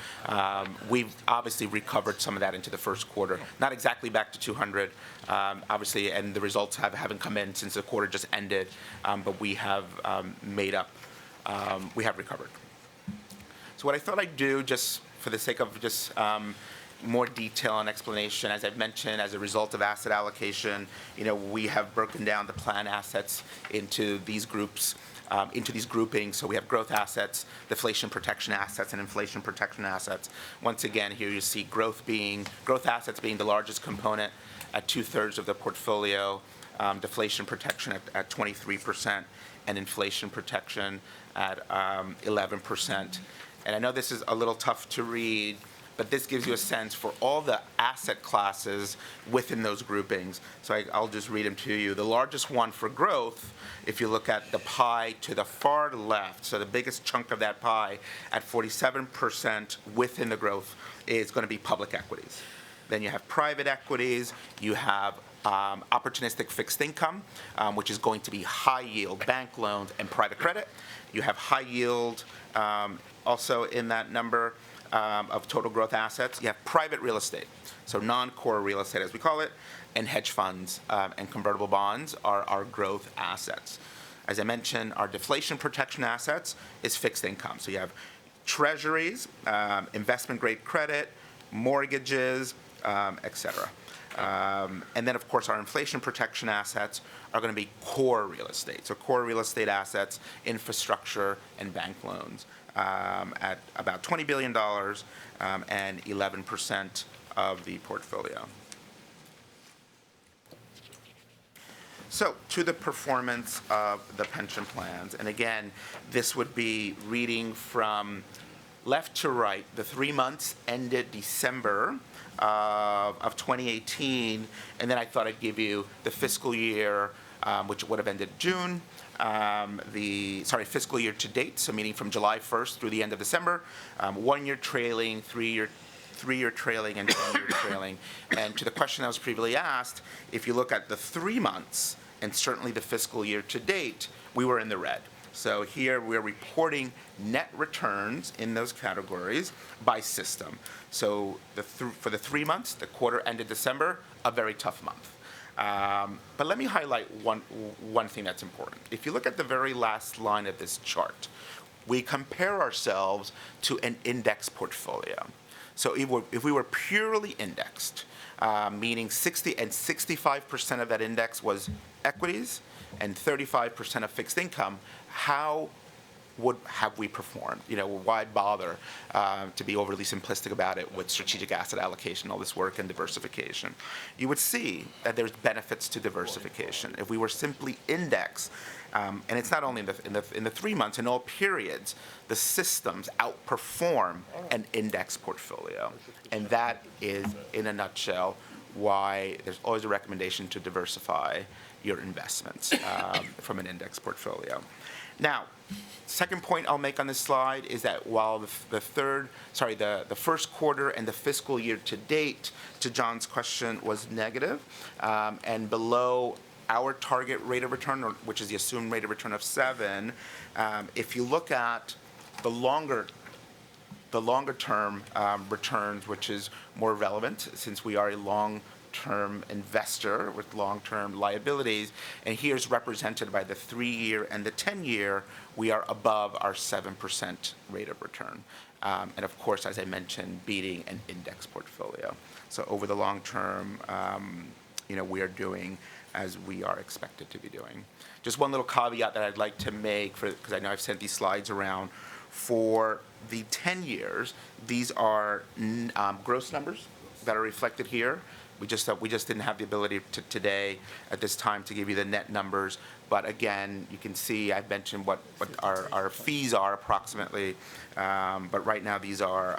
We've obviously recovered some of that into the first quarter. Not exactly back to 200, obviously, and the results haven't come in since the quarter just ended, but we have made up, we have recovered. So what I thought I'd do, just for the sake of just more detail and explanation, as I've mentioned, as a result of asset allocation, we have broken down the plan assets into these groups, into these groupings. So we have growth assets, deflation protection assets, and inflation protection assets. Once again, here you see growth assets being the largest component at 2/3 of the portfolio, deflation protection at 23%, and inflation protection at 11%. And I know this is a little tough to read, but this gives you a sense for all the asset classes within those groupings. So I'll just read them to you. The largest one for growth, if you look at the pie to the far left, so the biggest chunk of that pie at 47% within the growth is going to be public equities. Then you have private equities, you have opportunistic fixed income, which is going to be high yield bank loans and private credit. You have high yield also in that number of total growth assets. You have private real estate, so non-core real estate as we call it, and hedge funds and convertible bonds are our growth assets. As I mentioned, our deflation protection assets is fixed income. So you have treasuries, investment grade credit, mortgages, et cetera. And then, of course, our inflation protection assets are going to be core real estate. So core real estate assets, infrastructure, and bank loans at about $20 billion and 11% of the portfolio. So to the performance of the pension plans. And again, this would be reading from left to right, the 3 months ended December of 2018, and then I thought I'd give you the fiscal year, which would have ended June, fiscal year to date, so meaning from July 1st through the end of December, 1 year trailing, 3-year trailing, and 10-year trailing. And to the question that was previously asked, if you look at the 3 months, and certainly the fiscal year to date, we were in the red. So here we're reporting net returns in those categories by system. So for the 3 months, the quarter ended December, a very tough month. But let me highlight one thing that's important. If you look at the very last line of this chart, we compare ourselves to an index portfolio. So if we were purely indexed, meaning 65% of that index was equities and 35% of fixed income, how have we performed? Why bother to be overly simplistic about it with strategic asset allocation, all this work and diversification? You would see that there's benefits to diversification. If we were simply indexed, and it's not only in the 3 months, in all periods, the systems outperform an index portfolio. And that is, in a nutshell, why there's always a recommendation to diversify your investments from an index portfolio. Now, second point I'll make on this slide is that while the first quarter and the fiscal year to date, to John's question, was negative and below our target rate of return, which is the assumed rate of return of 7, if you look at the longer term returns, which is more relevant since we are a long-term investor with long-term liabilities, and here's represented by the 3-year and the 10-year, we are above our 7% rate of return. And of course, as I mentioned, beating an index portfolio. So over the long term, we are doing as we are expected to be doing. Just one little caveat that I'd like to make, because I know I've sent these slides around. For the 10 years, these are gross numbers that are reflected here. We just didn't have the ability today at this time to give you the net numbers. But again, you can see I've mentioned what our fees are approximately. But right now these are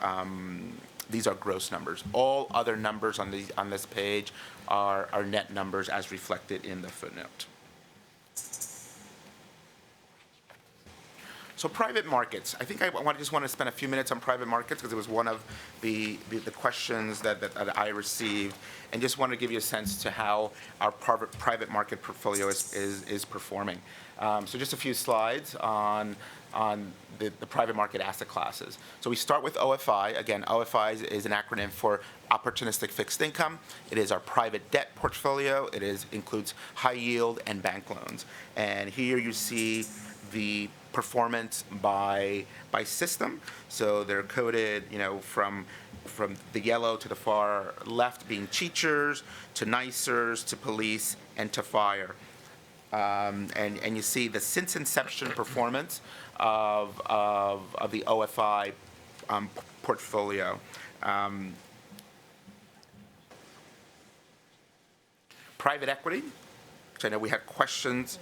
gross numbers. All other numbers on this page are net numbers as reflected in the footnote. So private markets, I think just want to spend a few minutes on private markets because it was one of the questions that I received, and just want to give you a sense to how our private market portfolio is performing. So just a few slides on the private market asset classes. So we start with OFI. Again, OFI is an acronym for opportunistic fixed income. It is our private debt portfolio. It includes high yield and bank loans. And here you see the performance by system. So they're coded, from the yellow to the far left being teachers, to NICERS, to police, and to fire. And you see the since inception performance of the OFI portfolio. Private equity, which I know we had questions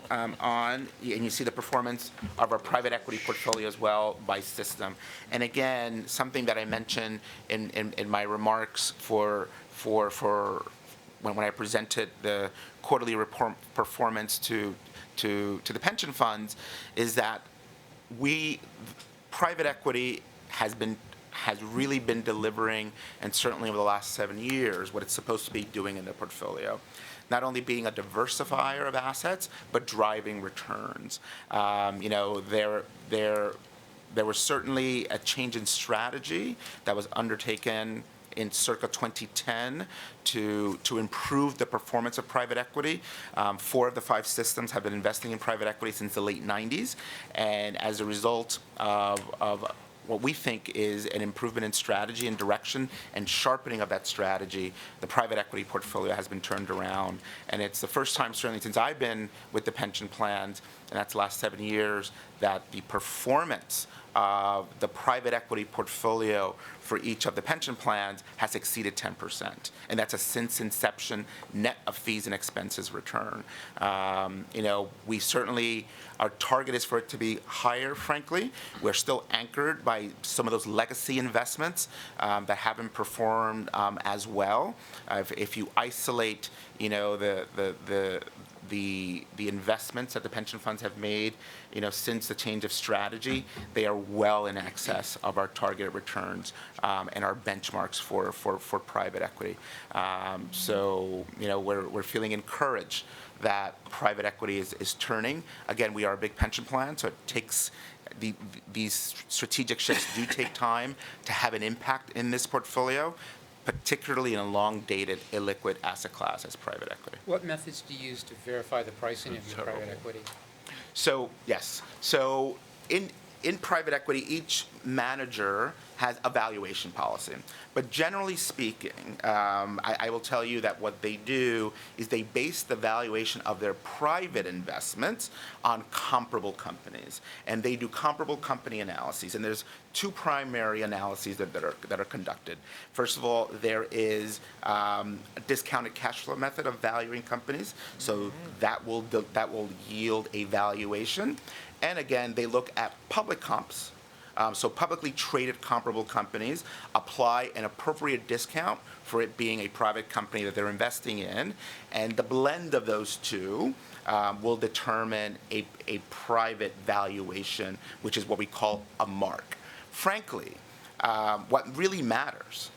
on, and you see the performance of our private equity portfolio as well by system. And again, something that I mentioned in my remarks for when I presented the quarterly report performance to the pension funds, is that private equity has really been delivering, and certainly over the last 7 years, what it's supposed to be doing in the portfolio. Not only being a diversifier of assets, but driving returns. There was certainly a change in strategy that was undertaken in circa 2010 to improve the performance of private equity. 4 of the 5 systems have been investing in private equity since the late 90s. And as a result of what we think is an improvement in strategy and direction and sharpening of that strategy, the private equity portfolio has been turned around. And it's the first time, certainly since I've been with the pension plans, and that's the last 7 years, that the performance of the private equity portfolio for each of the pension plans has exceeded 10%. And that's a since inception net of fees and expenses return. We certainly, our target is for it to be higher, frankly. We're still anchored by some of those legacy investments that haven't performed as well. If you isolate, the investments that the pension funds have made, since the change of strategy, they are well in excess of our targeted returns and our benchmarks for private equity. So, we're feeling encouraged that private equity is turning. Again, we are a big pension plan, so it takes these strategic shifts do take time to have an impact in this portfolio, particularly in a long-dated, illiquid asset class as private equity. What methods do you use to verify the pricing of your private equity? So, yes. So in private equity, each manager has a valuation policy. But generally speaking, I will tell you that what they do is they base the valuation of their private investments on comparable companies. And they do comparable company analyses. And there's 2 primary analyses that are conducted. First of all, there is a discounted cash flow method of valuing companies. So that will yield a valuation. And again, they look at public comps. So publicly traded comparable companies, apply an appropriate discount for it being a private company that they're investing in, and the blend of those 2 will determine a private valuation, which is what we call a mark. Frankly, what really matters,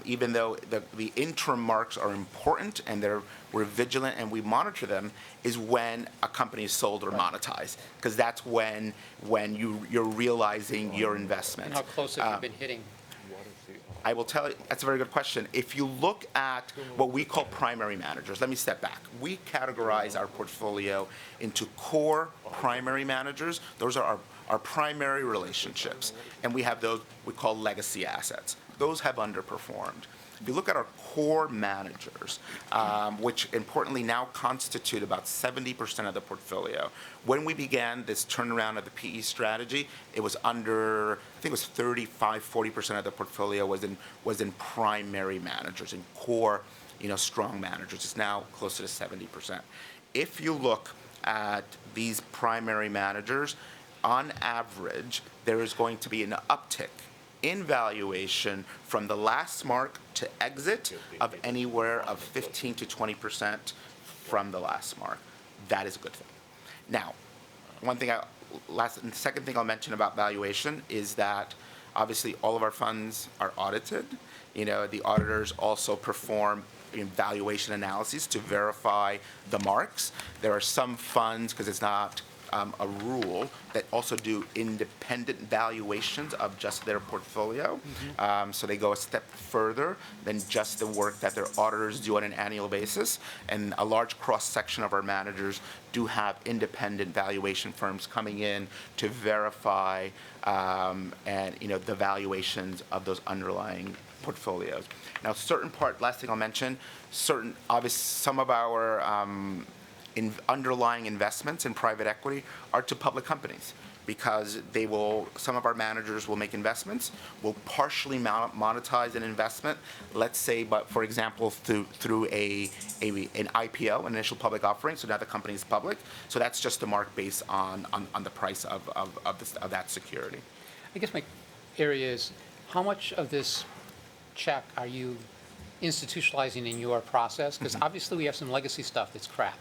even though the interim marks are important and we're vigilant and we monitor them, is when a company is sold or monetized, because that's when you're realizing your investment. And how close have you been hitting? I will tell you, that's a very good question. If you look at what we call primary managers, let me step back. We categorize our portfolio into core primary managers. Those are our primary relationships. And we have those we call legacy assets. Those have underperformed. If you look at our core managers, which importantly now constitute about 70% of the portfolio, when we began this turnaround of the PE strategy, it was under, I think it was 35-40% of the portfolio was in primary managers, in core, strong managers. It's now closer to 70%. If you look at these primary managers, on average, there is going to be an uptick in valuation from the last mark to exit of anywhere of 15 to 20% from the last mark. That is a good thing. Now, one thing and the second thing I'll mention about valuation is that obviously all of our funds are audited. The auditors also perform valuation analyses to verify the marks. There are some funds, because it's not a rule, that also do independent valuations of just their portfolio. So they go a step further than just the work that their auditors do on an annual basis. And a large cross-section of our managers do have independent valuation firms coming in to verify the valuations of those underlying portfolios. Now, last thing I'll mention, obviously, some of our underlying investments in private equity are to public companies, because some of our managers will make investments, will partially monetize an investment, let's say, but for example, through an IPO, an initial public offering, so now the company is public. So that's just a mark based on the price of that security. I guess my area is, how much of this check are you institutionalizing in your process? Because obviously we have some legacy stuff that's crap.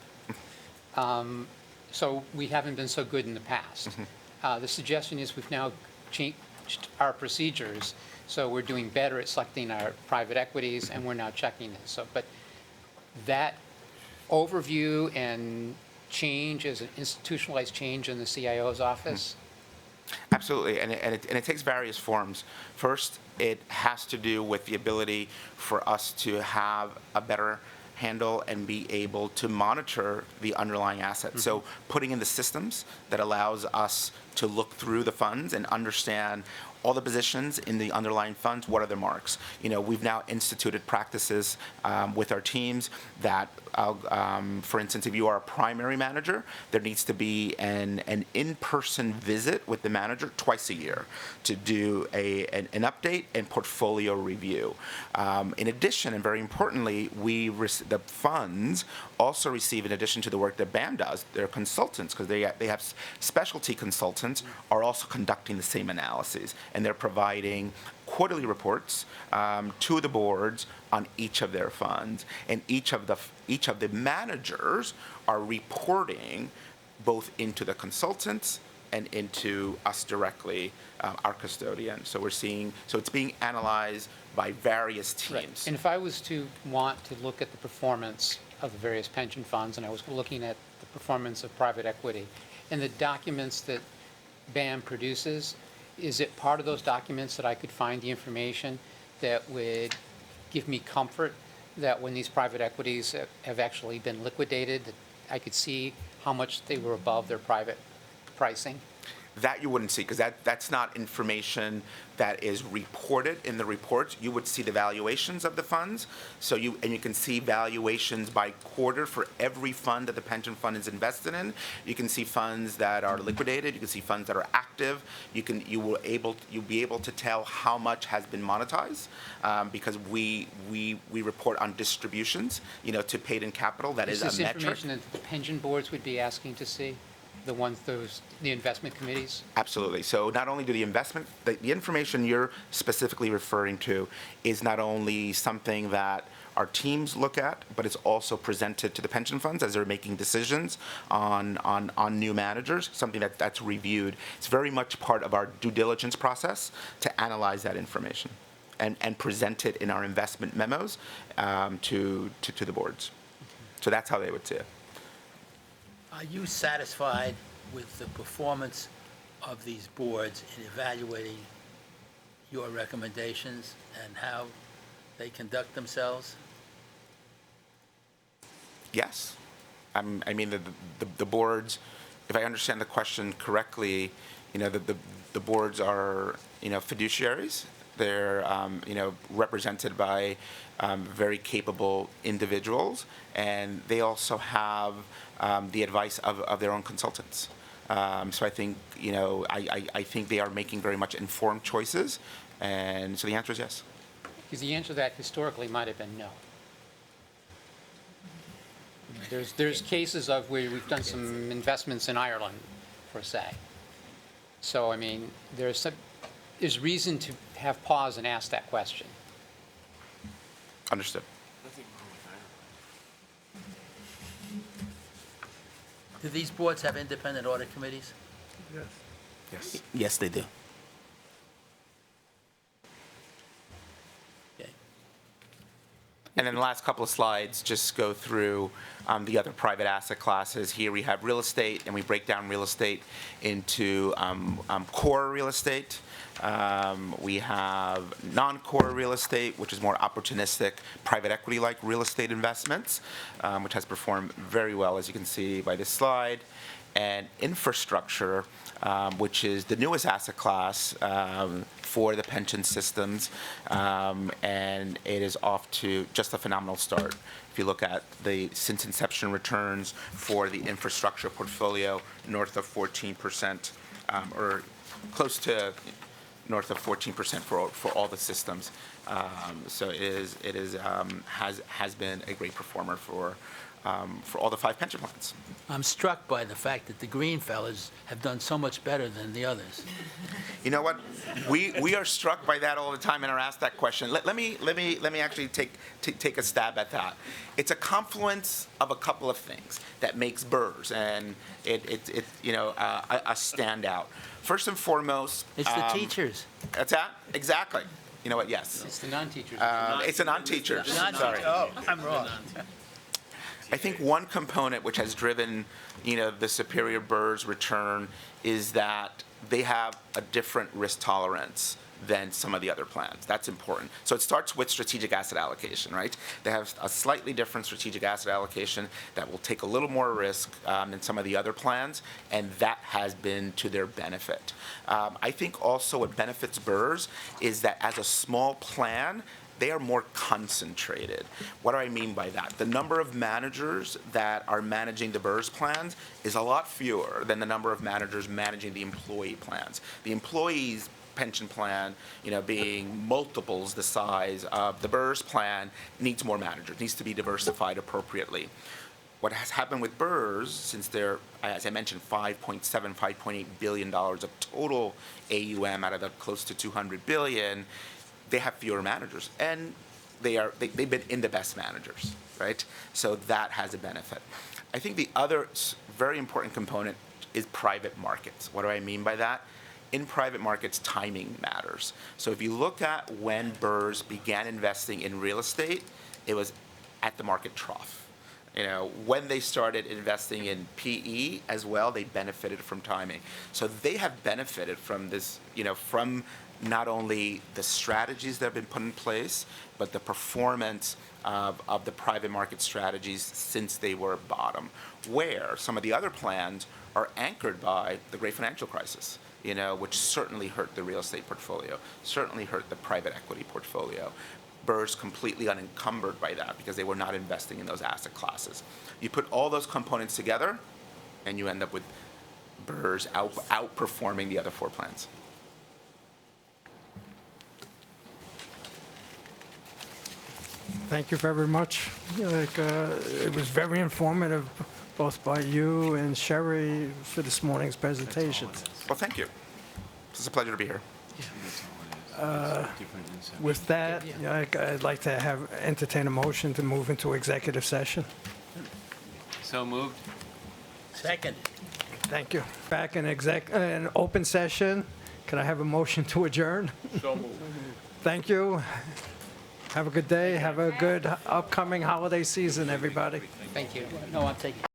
So we haven't been so good in the past. The suggestion is we've now changed our procedures, so we're doing better at selecting our private equities, and we're now checking this. So, but that overview and change is an institutionalized change in the CIO's office. Absolutely, and it takes various forms. First, it has to do with the ability for us to have a better handle and be able to monitor the underlying assets. So putting in the systems that allows us to look through the funds and understand all the positions in the underlying funds, what are the marks? We've now instituted practices with our teams that, for instance, if you are a primary manager, there needs to be an in-person visit with the manager twice a year to do an update and portfolio review. In addition, and very importantly, the funds also receive, in addition to the work that BAM does, their consultants, because they have specialty consultants, are also conducting the same analyses. And they're providing quarterly reports to the boards on each of their funds, and each of the managers are reporting both into the consultants and into us directly, our custodian. So it's being analyzed by various teams. Right. And if I was to want to look at the performance of the various pension funds, and I was looking at the performance of private equity, and the documents that BAM produces, is it part of those documents that I could find the information that would give me comfort that when these private equities have actually been liquidated, that I could see how much they were above their private pricing? That you wouldn't see, because that's not information that is reported in the reports. You would see the valuations of the funds, you can see valuations by quarter for every fund that the pension fund is invested in. You can see funds that are liquidated. You can see funds that are active. You'll be able to tell how much has been monetized, because we report on distributions, to paid-in capital. That is a metric. Is this information that the pension boards would be asking to see? The investment committees? Absolutely. So not only do the information you're specifically referring to is not only something that our teams look at, but it's also presented to the pension funds as they're making decisions on new managers, something that's reviewed. It's very much part of our due diligence process to analyze that information and present it in our investment memos to the boards. So that's how they would see it. Are you satisfied with the performance of these boards in evaluating your recommendations and how they conduct themselves? Yes. I mean, the boards, if I understand the question correctly, the boards are, fiduciaries. They're, represented by very capable individuals, and they also have the advice of their own consultants. So I think, I think they are making very much informed choices, and so the answer is yes. Because the answer to that historically might have been no. There's cases of where we've done some investments in Ireland, per se. So, I mean, there's reason to have pause and ask that question. Understood. Do these boards have independent audit committees? Yes. Yes, they do. Okay. And then the last couple of slides just go through the other private asset classes. Here we have real estate, and we break down real estate into core real estate. We have non-core real estate, which is more opportunistic, private equity-like real estate investments, which has performed very well, as you can see by this slide. And infrastructure, which is the newest asset class for the pension systems, and it is off to just a phenomenal start. If you look at the since inception returns for the infrastructure portfolio, north of 14%, or close to north of 14% for all the systems. So has been a great performer for all the 5 pension plans. I'm struck by the fact that the green fellas have done so much better than the others. You know what? We are struck by that all the time and are asked that question. Let me actually take a stab at that. It's a confluence of a couple of things that makes BRRRR and it a standout. First and foremost, It's the teachers. That's that? Exactly. You know what? Yes. It's the non-teachers. It's the non-teachers. Sorry. Oh, I'm wrong. I think one component which has driven, the superior BRRRR's return is that they have a different risk tolerance than some of the other plans. That's important. So it starts with strategic asset allocation, right? They have a slightly different strategic asset allocation that will take a little more risk than some of the other plans, and that has been to their benefit. I think also what benefits BRRRR's is that as a small plan, they are more concentrated. What do I mean by that? The number of managers that are managing the BRRRR's plans is a lot fewer than the number of managers managing the employee plans. The employees' pension plan, being multiples the size of the BRRRR's plan, needs more managers, needs to be diversified appropriately. What has happened with BRRRR's, since they're, as I mentioned, $5.8 billion of total AUM out of the close to $200 billion, they have fewer managers, and they've been in the best managers, right? So that has a benefit. I think the other very important component is private markets. What do I mean by that? In private markets, timing matters. So if you look at when BRRRR's began investing in real estate, it was at the market trough. When they started investing in PE as well, they benefited from timing. So they have benefited from this, from not only the strategies that have been put in place, but the performance of the private market strategies since they were bottom, where some of the other plans are anchored by the great financial crisis, which certainly hurt the real estate portfolio, certainly hurt the private equity portfolio. BRRRR's completely unencumbered by that because they were not investing in those asset classes. You put all those components together, and you end up with BRRRR's outperforming the other 4 plans. Thank you very much. It was very informative, both by you and Sherry, for this morning's presentations. Well, thank you. It's a pleasure to be here. With that, I'd like to entertain a motion to move into executive session. So moved. Second. Thank you. Back in open session. Can I have a motion to adjourn? So moved. Thank you. Have a good day. Have a good upcoming holiday season, everybody. Thank you. No, I'm taking.